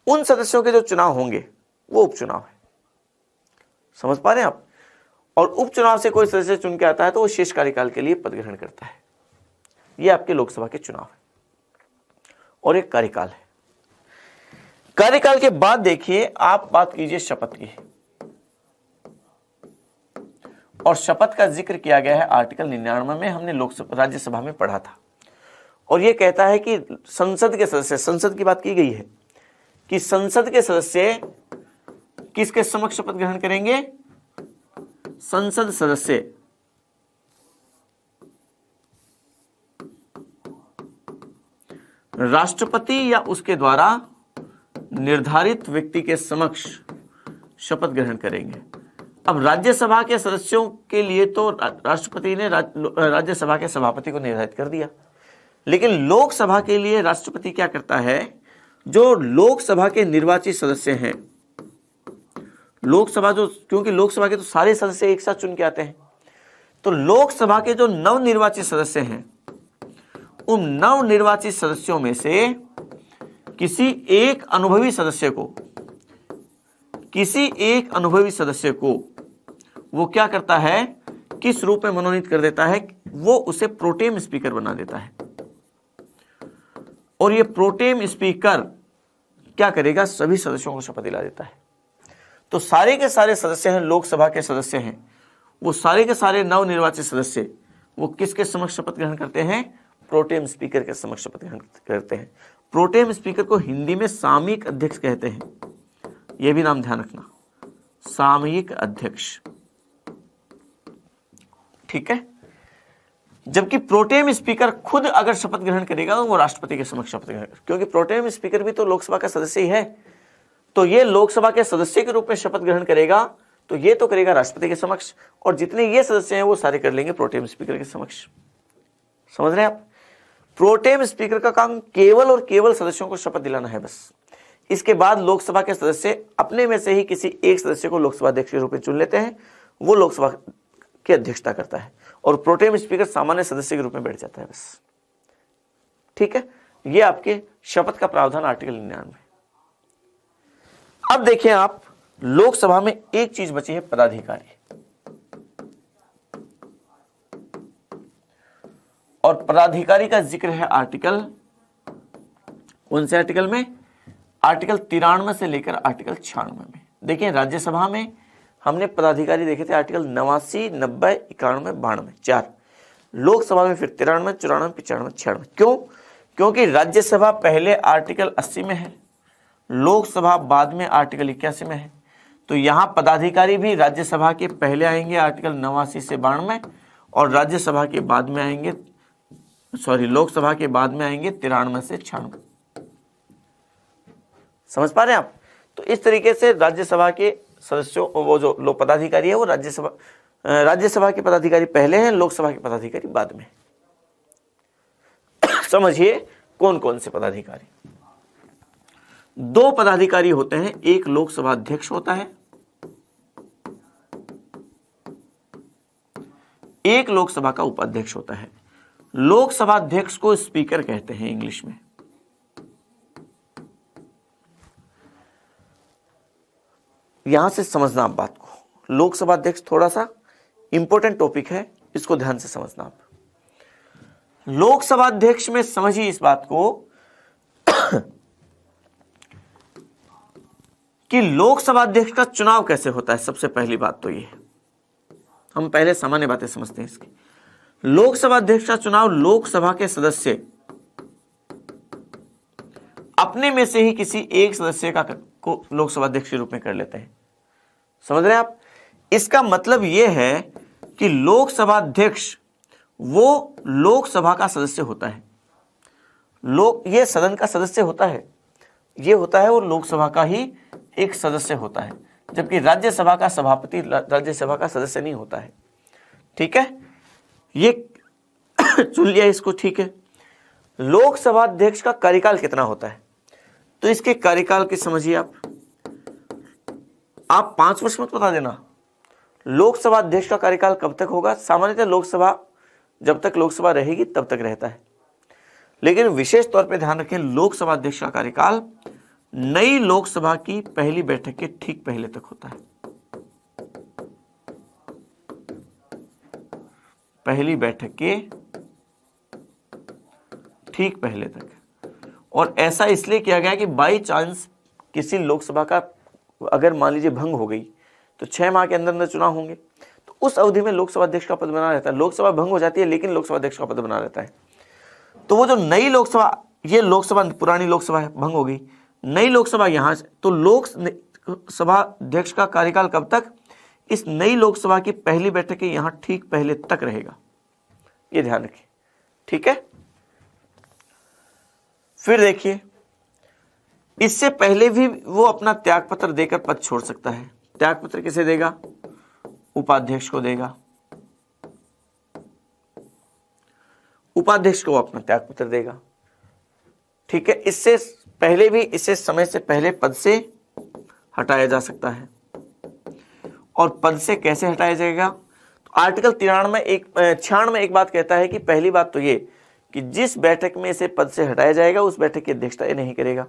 उन सदस्यों के जो चुनाव होंगे वो उपचुनाव है। समझ पा रहे हैं आप? और उपचुनाव से कोई सदस्य चुन के आता है तो वो शेष कार्यकाल के लिए पद ग्रहण करता है। ये आपके लोकसभा के चुनाव है और एक कार्यकाल है। कार्यकाल के बाद देखिए, आप बात कीजिए शपथ की, और शपथ का जिक्र किया गया है आर्टिकल 99 में, हमने लोकसभा राज्यसभा में पढ़ा था। और यह कहता है कि संसद के सदस्य, संसद की बात की गई है कि संसद के सदस्य किसके समक्ष शपथ ग्रहण करेंगे? संसद सदस्य राष्ट्रपति या उसके द्वारा निर्धारित व्यक्ति के समक्ष शपथ ग्रहण करेंगे। अब राज्यसभा के सदस्यों के लिए तो राष्ट्रपति ने राज्यसभा के सभापति को निर्धारित कर दिया, लेकिन लोकसभा के लिए राष्ट्रपति क्या करता है, जो लोकसभा के निर्वाचित सदस्य हैं, लोकसभा जो, क्योंकि लोकसभा के तो सारे सदस्य एक साथ चुन के आते हैं, तो लोकसभा के जो नवनिर्वाचित सदस्य हैं, उन नवनिर्वाचित सदस्यों में से किसी एक अनुभवी सदस्य को वो क्या करता है, किस रूप में मनोनीत कर देता है, वो उसे प्रोटेम स्पीकर बना देता है। और ये प्रोटेम स्पीकर क्या करेगा, सभी सदस्यों को शपथ दिला देता है। तो सारे के सारे सदस्य हैं, लोकसभा के सदस्य हैं, वो सारे के सारे नवनिर्वाचित सदस्य वो किसके समक्ष शपथ ग्रहण करते हैं, प्रोटेम स्पीकर के समक्ष शपथ ग्रहण करते हैं। प्रोटेम स्पीकर को हिंदी में सामयिक अध्यक्ष कहते हैं, यह भी नाम ध्यान रखना, सामयिक अध्यक्ष, ठीक है। जबकि प्रोटेम स्पीकर खुद अगर शपथ ग्रहण करेगा तो वो राष्ट्रपति के समक्ष शपथ ग्रहण करेगा, क्योंकि प्रोटेम स्पीकर भी तो लोकसभा का सदस्य ही है। तो ये लोकसभा के सदस्य के रूप में शपथ ग्रहण करेगा, तो ये तो करेगा राष्ट्रपति के समक्ष, और जितने ये सदस्य हैं वो सारे कर लेंगे प्रोटेम स्पीकर के समक्ष। समझ रहे हैं आप? प्रोटेम स्पीकर का काम केवल और केवल सदस्यों को शपथ दिलाना है बस। इसके बाद लोकसभा के सदस्य अपने में से ही किसी एक सदस्य को लोकसभा अध्यक्ष के रूप में चुन लेते हैं, वो लोकसभा की अध्यक्षता करता है, और प्रोटेम स्पीकर सामान्य सदस्य के रूप में बैठ जाता है बस। ठीक है, ये आपके शपथ का प्रावधान आर्टिकल 99। अब देखिए आप, लोकसभा में एक चीज बची है, पदाधिकारी। और पदाधिकारी का जिक्र है आर्टिकल, कौन से आर्टिकल में, आर्टिकल 93 से लेकर आर्टिकल 96 में। देखिए राज्यसभा में हमने पदाधिकारी देखे थे आर्टिकल 89, 90, 91, 92, 4। लोकसभा में फिर 93, 94, 95, 96। क्यों? क्योंकि राज्यसभा पहले आर्टिकल 80 में है, लोकसभा बाद में आर्टिकल 81 में है। तो यहां पदाधिकारी भी राज्यसभा के पहले आएंगे आर्टिकल 89 से 92, और राज्यसभा के बाद में आएंगे, लोकसभा के बाद में आएंगे 93 से 96। समझ पा रहे हैं आप? तो इस तरीके से राज्यसभा के सदस्यों, वो जो लोक पदाधिकारी है वो राज्यसभा के पदाधिकारी पहले हैं, लोकसभा के पदाधिकारी बाद में। समझिए कौन कौन से पदाधिकारी। 2 पदाधिकारी होते हैं, एक लोकसभा अध्यक्ष होता है, एक लोकसभा का उपाध्यक्ष होता है। लोकसभा अध्यक्ष को स्पीकर कहते हैं इंग्लिश में। यहां से समझना आप बात को, लोकसभा अध्यक्ष थोड़ा सा इंपॉर्टेंट टॉपिक है, इसको ध्यान से समझना आप। लोकसभा अध्यक्ष में समझिए इस बात को कि लोकसभा अध्यक्ष का चुनाव कैसे होता है। सबसे पहली बात तो ये है, हम पहले सामान्य बातें समझते हैं इसकी। लोकसभा अध्यक्ष का चुनाव लोकसभा के सदस्य अपने में से ही किसी एक सदस्य को लोकसभा अध्यक्ष के रूप में कर लेते हैं। समझ रहे हैं आप? इसका मतलब यह है कि लोकसभा अध्यक्ष वो लोकसभा का सदस्य होता है, ये सदन का सदस्य होता है, ये होता है, वो लोकसभा का ही एक सदस्य होता है, जबकि राज्यसभा का सभापति राज्यसभा का सदस्य नहीं होता है। ठीक है, ये चुन लिया इसको। ठीक है, लोकसभा अध्यक्ष का कार्यकाल कितना होता है, तो इसके कार्यकाल की समझिए आप 5 वर्ष मत बता देना। लोकसभा अध्यक्ष का कार्यकाल कब तक होगा? सामान्यतः लोकसभा जब तक लोकसभा रहेगी तब तक रहता है, लेकिन विशेष तौर पे ध्यान रखें, लोकसभा अध्यक्ष का कार्यकाल नई लोकसभा की पहली बैठक के ठीक पहले तक होता है। पहली बैठक के ठीक पहले तक। और ऐसा इसलिए किया गया कि बाई चांस किसी लोकसभा का अगर मान लीजिए भंग हो गई तो 6 माह के अंदर अंदर चुनाव होंगे, तो उस अवधि में लोकसभा अध्यक्ष का पद बना रहता है। लोकसभा भंग हो जाती है लेकिन लोकसभा अध्यक्ष का पद बना रहता है। तो वो जो नई लोकसभा, ये लोकसभा पुरानी लोकसभा है, भंग हो गई, नई लोकसभा यहां, तो लोकसभा अध्यक्ष का कार्यकाल कब तक? इस नई लोकसभा की पहली बैठक के यहां ठीक पहले तक रहेगा, ये ध्यान रखिए। ठीक है, फिर देखिए, इससे पहले भी वो अपना त्यागपत्र देकर पद छोड़ सकता है, त्यागपत्र किसे देगा? उपाध्यक्ष को देगा। उपाध्यक्ष को अपना त्यागपत्र देगा। ठीक है, इससे पहले भी इसे समय से पहले पद से हटाया जा सकता है। और पद से कैसे हटाया जाएगा? तो आर्टिकल 96 में एक बात कहता है कि पहली बात तो ये कि जिस बैठक में इसे पद से हटाया जाएगा उस बैठक की अध्यक्षता ये नहीं करेगा।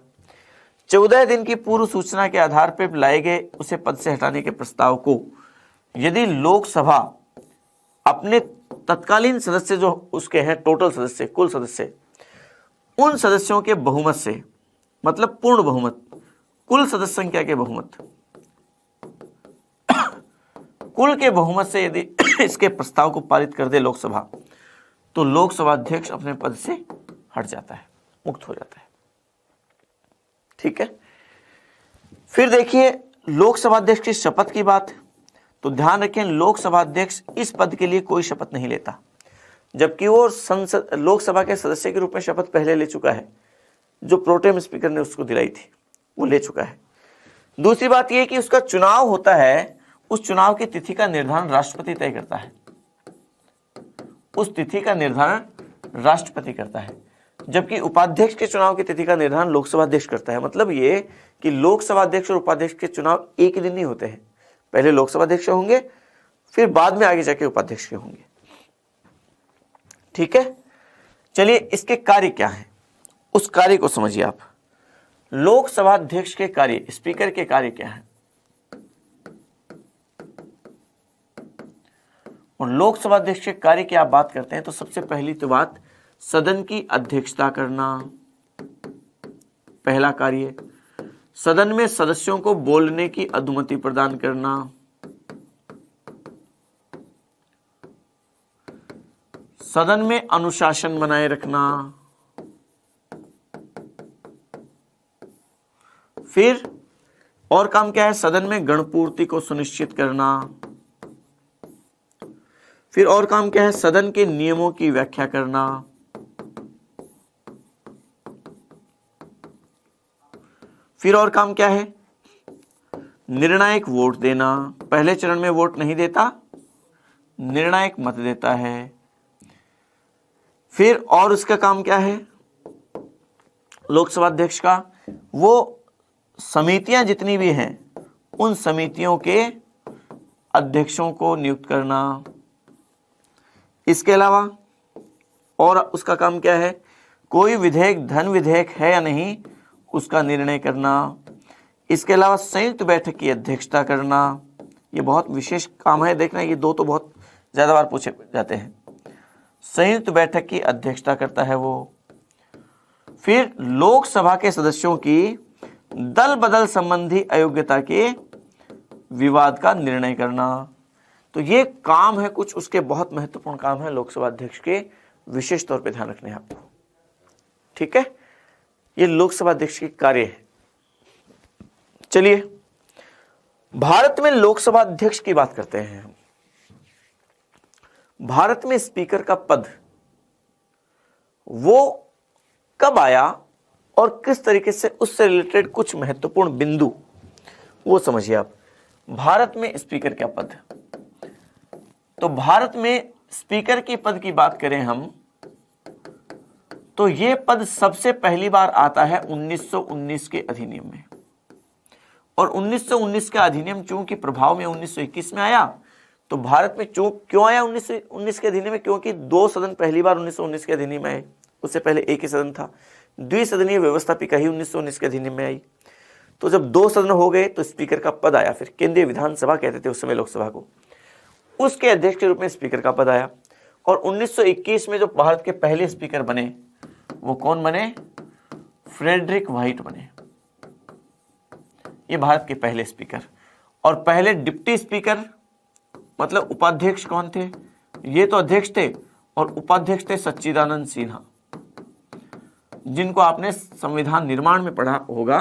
14 दिन की पूर्व सूचना के आधार पर लाए गए उसे पद से हटाने के प्रस्ताव को यदि लोकसभा अपने तत्कालीन सदस्य जो उसके हैं, टोटल सदस्य, कुल सदस्य, उन सदस्यों के बहुमत से, मतलब पूर्ण बहुमत, कुल सदस्य संख्या के बहुमत, कुल के बहुमत से यदि इसके प्रस्ताव को पारित कर दे लोकसभा, तो लोकसभा अध्यक्ष अपने पद से हट जाता है, मुक्त हो जाता है। ठीक है, फिर देखिए लोकसभा अध्यक्ष की शपथ की बात। तो ध्यान रखें, लोकसभा अध्यक्ष इस पद के लिए कोई शपथ नहीं लेता, जबकि वो लोकसभा के सदस्य के रूप में शपथ पहले ले चुका है। जो प्रोटेम स्पीकर ने उसको दिलाई थी वो ले चुका है। दूसरी बात यह कि उसका चुनाव होता है, उस चुनाव की तिथि का निर्धारण राष्ट्रपति तय करता है। उस तिथि का निर्धारण राष्ट्रपति करता है, जबकि उपाध्यक्ष के चुनाव की तिथि का निर्धारण लोकसभा अध्यक्ष करता है। मतलब ये कि लोकसभा अध्यक्ष और उपाध्यक्ष के चुनाव एक ही दिन नहीं होते हैं। पहले लोकसभा अध्यक्ष होंगे, फिर बाद में आगे जाके उपाध्यक्ष के होंगे। ठीक है, चलिए इसके कार्य क्या है, उस कार्य को समझिए आप। लोकसभा अध्यक्ष के कार्य, स्पीकर के कार्य क्या है? और लोकसभा अध्यक्ष के कार्य की आप बात करते हैं तो सबसे पहली तो बात सदन की अध्यक्षता करना, पहला कार्य। सदन में सदस्यों को बोलने की अनुमति प्रदान करना, सदन में अनुशासन बनाए रखना, फिर और काम क्या है? सदन में गणपूर्ति को सुनिश्चित करना, फिर और काम क्या है? सदन के नियमों की व्याख्या करना, फिर और काम क्या है? निर्णायक वोट देना। पहले चरण में वोट नहीं देता, निर्णायक मत देता है। फिर और उसका काम क्या है लोकसभा अध्यक्ष का? वो समितियां जितनी भी हैं उन समितियों के अध्यक्षों को नियुक्त करना। इसके अलावा और उसका काम क्या है? कोई विधेयक धन विधेयक है या नहीं उसका निर्णय करना। इसके अलावा संयुक्त बैठक की अध्यक्षता करना। ये बहुत विशेष काम है, देखना ये दो तो बहुत ज्यादा बार पूछे जाते हैं। संयुक्त बैठक की अध्यक्षता करता है वो। फिर लोकसभा के सदस्यों की दल बदल संबंधी अयोग्यता के विवाद का निर्णय करना। तो ये काम है कुछ उसके, बहुत महत्वपूर्ण काम है लोकसभा अध्यक्ष के, विशेष तौर पे ध्यान रखने हैं आपको। ठीक है, ये लोकसभा अध्यक्ष के कार्य है। चलिए भारत में लोकसभा अध्यक्ष की बात करते हैं। भारत में स्पीकर का पद वो कब आया और किस तरीके से, उससे रिलेटेड कुछ महत्वपूर्ण बिंदु वो समझिए आप। भारत में स्पीकर का पद, तो भारत में स्पीकर के पद की बात करें हम तो ये पद सबसे पहली बार आता है 1919 के अधिनियम में। और 1919 का अधिनियम चूंकि प्रभाव में 1921 में आया, तो भारत में क्यों आया 1919 के अधिनियम में? क्योंकि दो सदन पहली बार 1919 के अधिनियम में आए, उससे पहले एक ही सदन था। द्विसदनीय व्यवस्था पिका ही 1919 के अधिनियम में आई। तो जब दो सदन हो गए तो स्पीकर का पद आया। फिर केंद्रीय विधानसभा कहते थे उस समय लोकसभा को, उसके अध्यक्ष के रूप में स्पीकर का पद आया। और 1921 में जो भारत के पहले स्पीकर बने वो कौन बने? फ्रेडरिक व्हाइट बने, ये भारत के पहले स्पीकर। और पहले डिप्टी स्पीकर मतलब उपाध्यक्ष कौन थे? ये तो अध्यक्ष थे और उपाध्यक्ष थे सच्चिदानंद सिन्हा, जिनको आपने संविधान निर्माण में पढ़ा होगा,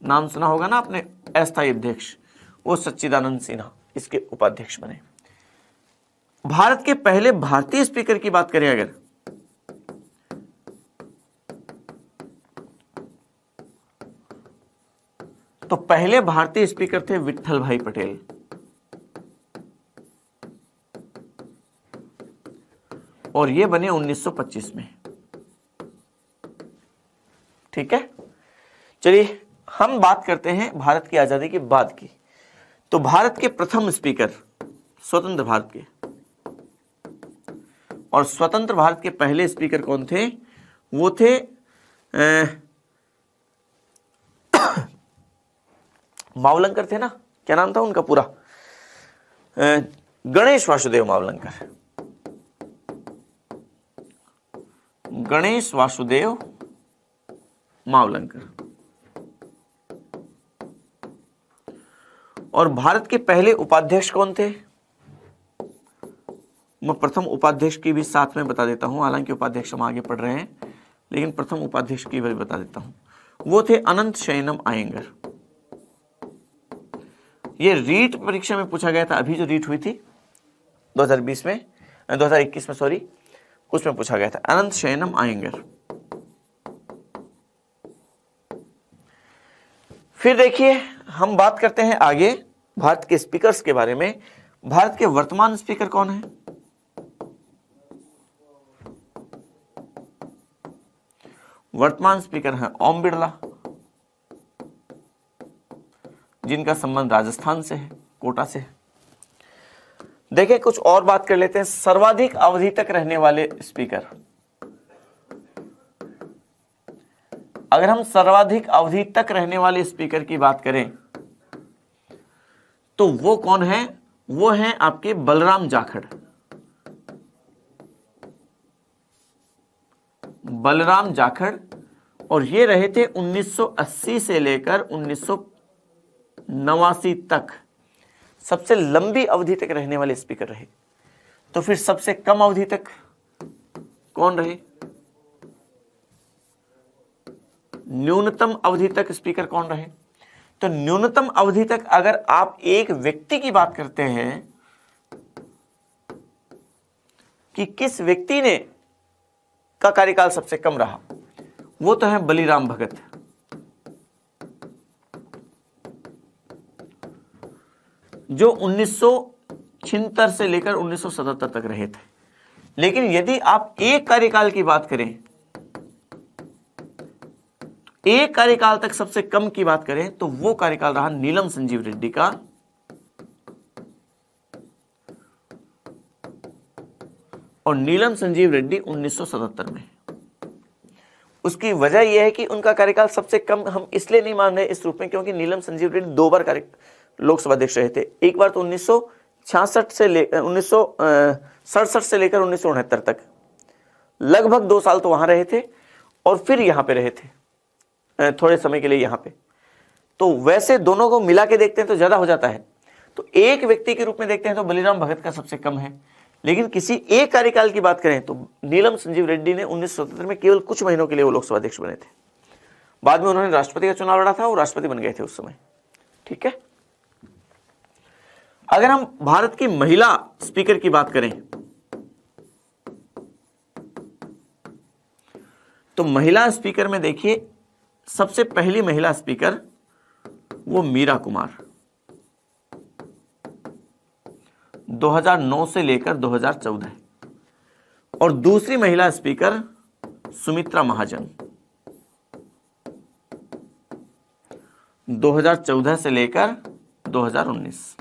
नाम सुना होगा ना आपने, अस्थायी अध्यक्ष, वो सच्चिदानंद सिन्हा इसके उपाध्यक्ष बने। भारत के पहले भारतीय स्पीकर की बात करें अगर, तो पहले भारतीय स्पीकर थे विट्ठल भाई पटेल, और ये बने 1925 में। ठीक है, चलिए हम बात करते हैं भारत की आजादी के बाद की। तो भारत के प्रथम स्पीकर स्वतंत्र भारत के, और स्वतंत्र भारत के पहले स्पीकर कौन थे? वो थे मावलंकर थे ना, क्या नाम था उनका पूरा? गणेश वासुदेव मावलंकर। गणेश वासुदेव मावलंकर। और भारत के पहले उपाध्यक्ष कौन थे? मैं प्रथम उपाध्यक्ष की भी साथ में बता देता हूं, हालांकि उपाध्यक्ष हम आगे पढ़ रहे हैं, लेकिन प्रथम उपाध्यक्ष की भी बता देता हूं। वो थे अनंत शयनम अयंगर। ये रीट परीक्षा में पूछा गया था, अभी जो रीट हुई थी 2021 में सॉरी, उसमें पूछा गया था अनंत शयनम अयंगर। फिर देखिए हम बात करते हैं आगे भारत के स्पीकर्स के बारे में। भारत के वर्तमान स्पीकर कौन है? वर्तमान स्पीकर है ओम बिरला, जिनका संबंध राजस्थान से है, कोटा से है। देखिए कुछ और बात कर लेते हैं, सर्वाधिक अवधि तक रहने वाले स्पीकर। अगर हम सर्वाधिक अवधि तक रहने वाले स्पीकर की बात करें तो वो कौन है? वो हैं आपके बलराम जाखड़। बलराम जाखड़, और ये रहे थे 1980 से लेकर 1989 तक सबसे लंबी अवधि तक रहने वाले स्पीकर रहे। तो फिर सबसे कम अवधि तक कौन रहे? न्यूनतम अवधि तक स्पीकर कौन रहे? तो न्यूनतम अवधि तक अगर आप एक व्यक्ति की बात करते हैं कि किस व्यक्ति ने का कार्यकाल सबसे कम रहा, वो तो है बलिराम भगत, जो 1976 से लेकर 1977 तक रहे थे। लेकिन यदि आप एक कार्यकाल की बात करें, एक कार्यकाल तक सबसे कम की बात करें, तो वो कार्यकाल रहा नीलम संजीव रेड्डी का, और नीलम संजीव रेड्डी 1977 में। उसकी वजह यह है कि उनका कार्यकाल सबसे कम हम इसलिए नहीं मान रहे इस रूप में, क्योंकि नीलम संजीव रेड्डी 2 बार लोकसभा अध्यक्ष रहे थे। एक बार तो 1967 से लेकर 1969 तक, लगभग 2 साल तो वहां रहे थे, और फिर यहां पे रहे थे थोड़े समय के लिए यहां पे। तो वैसे दोनों को मिला के देखते हैं तो ज्यादा हो जाता है। तो एक व्यक्ति के रूप में देखते हैं तो बलिराम भगत का सबसे कम है। लेकिन किसी एक कार्यकाल की बात करें तो नीलम संजीव रेड्डी ने 1977 में केवल कुछ महीनों के लिए वो लोकसभा अध्यक्ष बने थे। बाद में उन्होंने राष्ट्रपति का चुनाव लड़ा था और राष्ट्रपति बन गए थे उस समय। ठीक है, अगर हम भारत की महिला स्पीकर की बात करें तो महिला स्पीकर में देखिए सबसे पहली महिला स्पीकर वो मीरा कुमार, 2009 से लेकर 2014, और दूसरी महिला स्पीकर सुमित्रा महाजन, 2014 से लेकर 2019।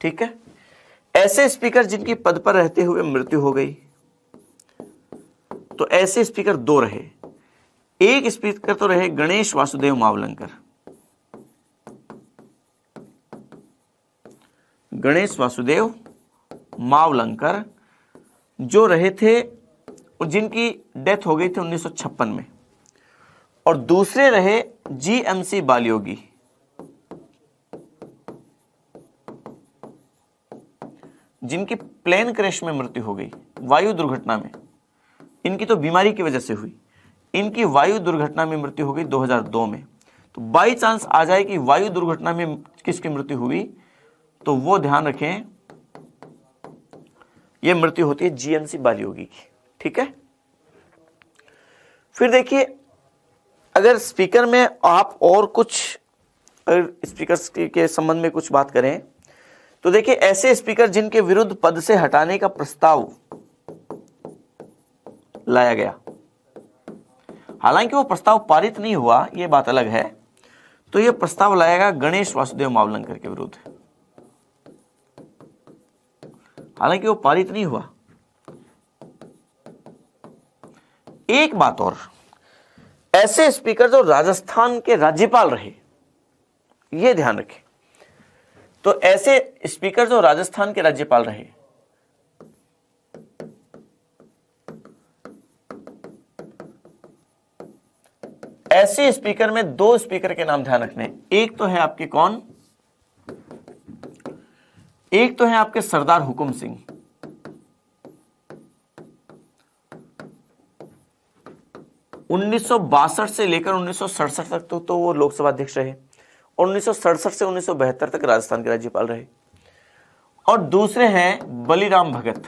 ठीक है, ऐसे स्पीकर जिनकी पद पर रहते हुए मृत्यु हो गई, तो ऐसे स्पीकर 2 रहे। एक स्पीकर तो रहे गणेश वासुदेव मावलंकर, गणेश वासुदेव मावलंकर जो रहे थे और जिनकी डेथ हो गई थी 1956 में, और दूसरे रहे जीएमसी बालयोगी, जिनकी प्लेन क्रैश में मृत्यु हो गई, वायु दुर्घटना में। इनकी तो बीमारी की वजह से हुई, इनकी वायु दुर्घटना में मृत्यु हो गई 2002 में। तो बाई चांस आ जाए कि वायु दुर्घटना में किसकी मृत्यु हुई, तो वो ध्यान रखें ये मृत्यु होती है जीएमसी बालयोगी की। ठीक है, फिर देखिए अगर स्पीकर में आप और कुछ अगर स्पीकर्स के संबंध में कुछ बात करें तो देखिए, ऐसे स्पीकर जिनके विरुद्ध पद से हटाने का प्रस्ताव लाया गया, हालांकि वो प्रस्ताव पारित नहीं हुआ, ये बात अलग है, तो ये प्रस्ताव लाया गया गणेश वासुदेव मावलंकर के विरुद्ध, हालांकि वो पारित नहीं हुआ। एक बात और, ऐसे स्पीकर जो राजस्थान के राज्यपाल रहे, ये ध्यान रखें, तो ऐसे स्पीकर जो राजस्थान के राज्यपाल रहे, ऐसे स्पीकर में दो स्पीकर के नाम ध्यान रखने। एक तो है आपके कौन, एक तो है आपके सरदार हुकुम सिंह, उन्नीस से लेकर 1967 तक तो वो लोकसभा अध्यक्ष रहे, और 1967 से 1972 तक राजस्थान के राज्यपाल रहे। और दूसरे हैं बलिराम भगत,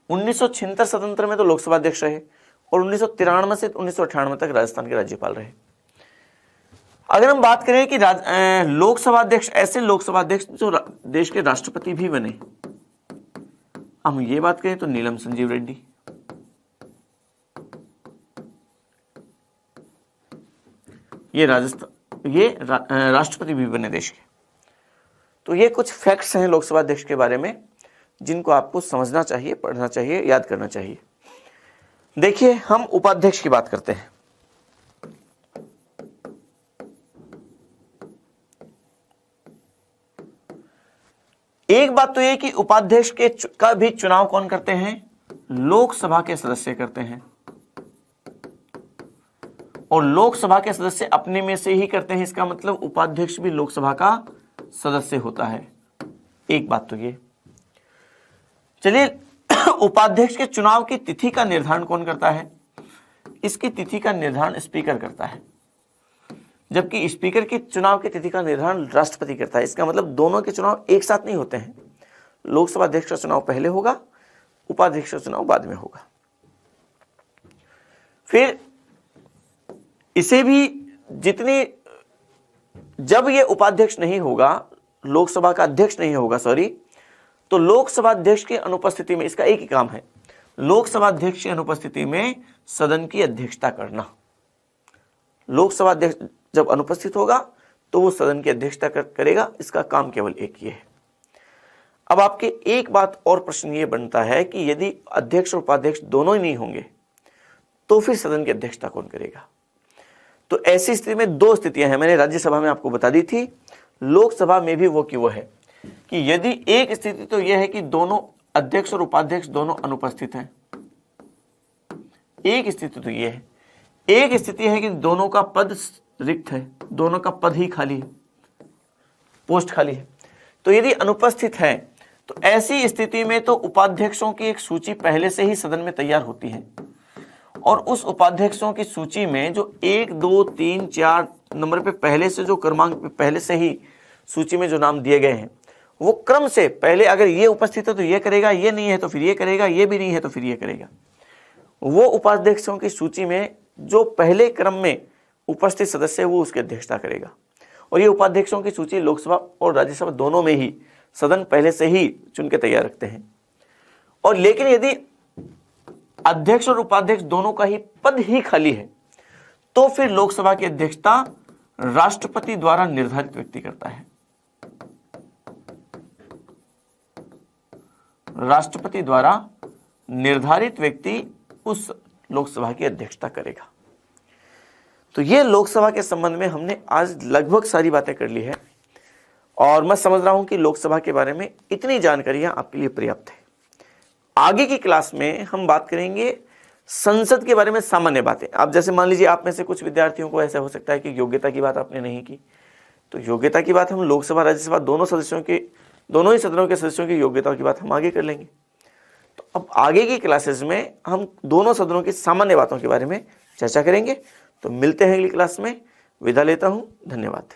1976 स्वतंत्र में तो लोकसभा अध्यक्ष रहे, और 1993 से 1998 तक राजस्थान के राज्यपाल रहे। अगर हम बात करें कि लोकसभा अध्यक्ष, ऐसे लोकसभा अध्यक्ष जो देश के राष्ट्रपति भी बने, हम ये बात करें तो नीलम संजीव रेड्डी, ये राष्ट्रपति भी बने देश के। तो ये कुछ फैक्ट्स हैं लोकसभा अध्यक्ष के बारे में, जिनको आपको समझना चाहिए, पढ़ना चाहिए, याद करना चाहिए। देखिए, हम उपाध्यक्ष की बात करते हैं। एक बात तो यह कि उपाध्यक्ष का भी चुनाव कौन करते हैं, लोकसभा के सदस्य करते हैं, और लोकसभा के सदस्य अपने में से ही करते हैं। इसका मतलब उपाध्यक्ष भी लोकसभा का सदस्य होता है। एक बात तो ये। चलिए, उपाध्यक्ष के चुनाव की तिथि का निर्धारण कौन करता है? इसकी तिथि का निर्धारण स्पीकर करता है, जबकि स्पीकर की चुनाव की तिथि का निर्धारण राष्ट्रपति करता है। इसका मतलब दोनों के चुनाव एक साथ नहीं होते हैं। लोकसभा अध्यक्ष का चुनाव पहले होगा, उपाध्यक्ष का चुनाव बाद में होगा। फिर इसे भी जब ये उपाध्यक्ष नहीं होगा, लोकसभा का अध्यक्ष नहीं होगा, तो लोकसभा अध्यक्ष की अनुपस्थिति में, इसका एक ही काम है, लोकसभा अध्यक्ष की अनुपस्थिति में सदन की अध्यक्षता करना। लोकसभा अध्यक्ष जब अनुपस्थित होगा तो वो सदन की अध्यक्षता करेगा। इसका काम केवल एक ही है। अब आपके एक बात और प्रश्न ये बनता है कि यदि अध्यक्ष और उपाध्यक्ष दोनों ही नहीं होंगे तो फिर सदन की अध्यक्षता कौन करेगा? तो ऐसी स्थिति में दो स्थितियां हैं, मैंने राज्यसभा में आपको बता दी थी, लोकसभा में भी वो की वो है कि यदि एक स्थिति तो यह है कि दोनों अध्यक्ष और उपाध्यक्ष दोनों अनुपस्थित हैं, एक स्थिति तो यह है। एक स्थिति है कि दोनों का पद रिक्त है, दोनों का पद ही खाली है, पोस्ट खाली है। तो यदि अनुपस्थित है तो ऐसी स्थिति में तो उपाध्यक्षों की एक सूची पहले से ही सदन में तैयार होती है, और उस उपाध्यक्षों की सूची में जो 1, 2, 3, 4 नंबर पे पहले से जो क्रमांक पे पहले से ही सूची में जो नाम दिए गए हैं, वो क्रम से पहले अगर ये उपस्थित है तो ये करेगा, ये नहीं है तो फिर ये करेगा, ये भी नहीं है तो फिर ये करेगा। वो उपाध्यक्षों की सूची में जो पहले क्रम में उपस्थित सदस्य है वो उसकी अध्यक्षता करेगा। और ये उपाध्यक्षों की सूची लोकसभा और राज्यसभा दोनों में ही सदन पहले से ही चुन के तैयार रखते हैं। और लेकिन यदि अध्यक्ष और उपाध्यक्ष दोनों का ही पद ही खाली है तो फिर लोकसभा की अध्यक्षता राष्ट्रपति द्वारा निर्धारित व्यक्ति करता है। राष्ट्रपति द्वारा निर्धारित व्यक्ति उस लोकसभा की अध्यक्षता करेगा। तो ये लोकसभा के संबंध में हमने आज लगभग सारी बातें कर ली है, और मैं समझ रहा हूं कि लोकसभा के बारे में इतनी जानकारियां आपके लिए पर्याप्त है। आगे की क्लास में हम बात करेंगे संसद के बारे में सामान्य बातें। आप जैसे मान लीजिए आप में से कुछ विद्यार्थियों को ऐसा हो सकता है कि योग्यता की बात आपने नहीं की, तो योग्यता की बात हम लोकसभा राज्यसभा दोनों ही सदनों के सदस्यों की योग्यता की बात हम आगे कर लेंगे। तो अब आगे की क्लासेस में हम दोनों सदनों की सामान्य बातों के बारे में चर्चा करेंगे। तो मिलते हैं अगली क्लास में। विदा लेता हूं, धन्यवाद।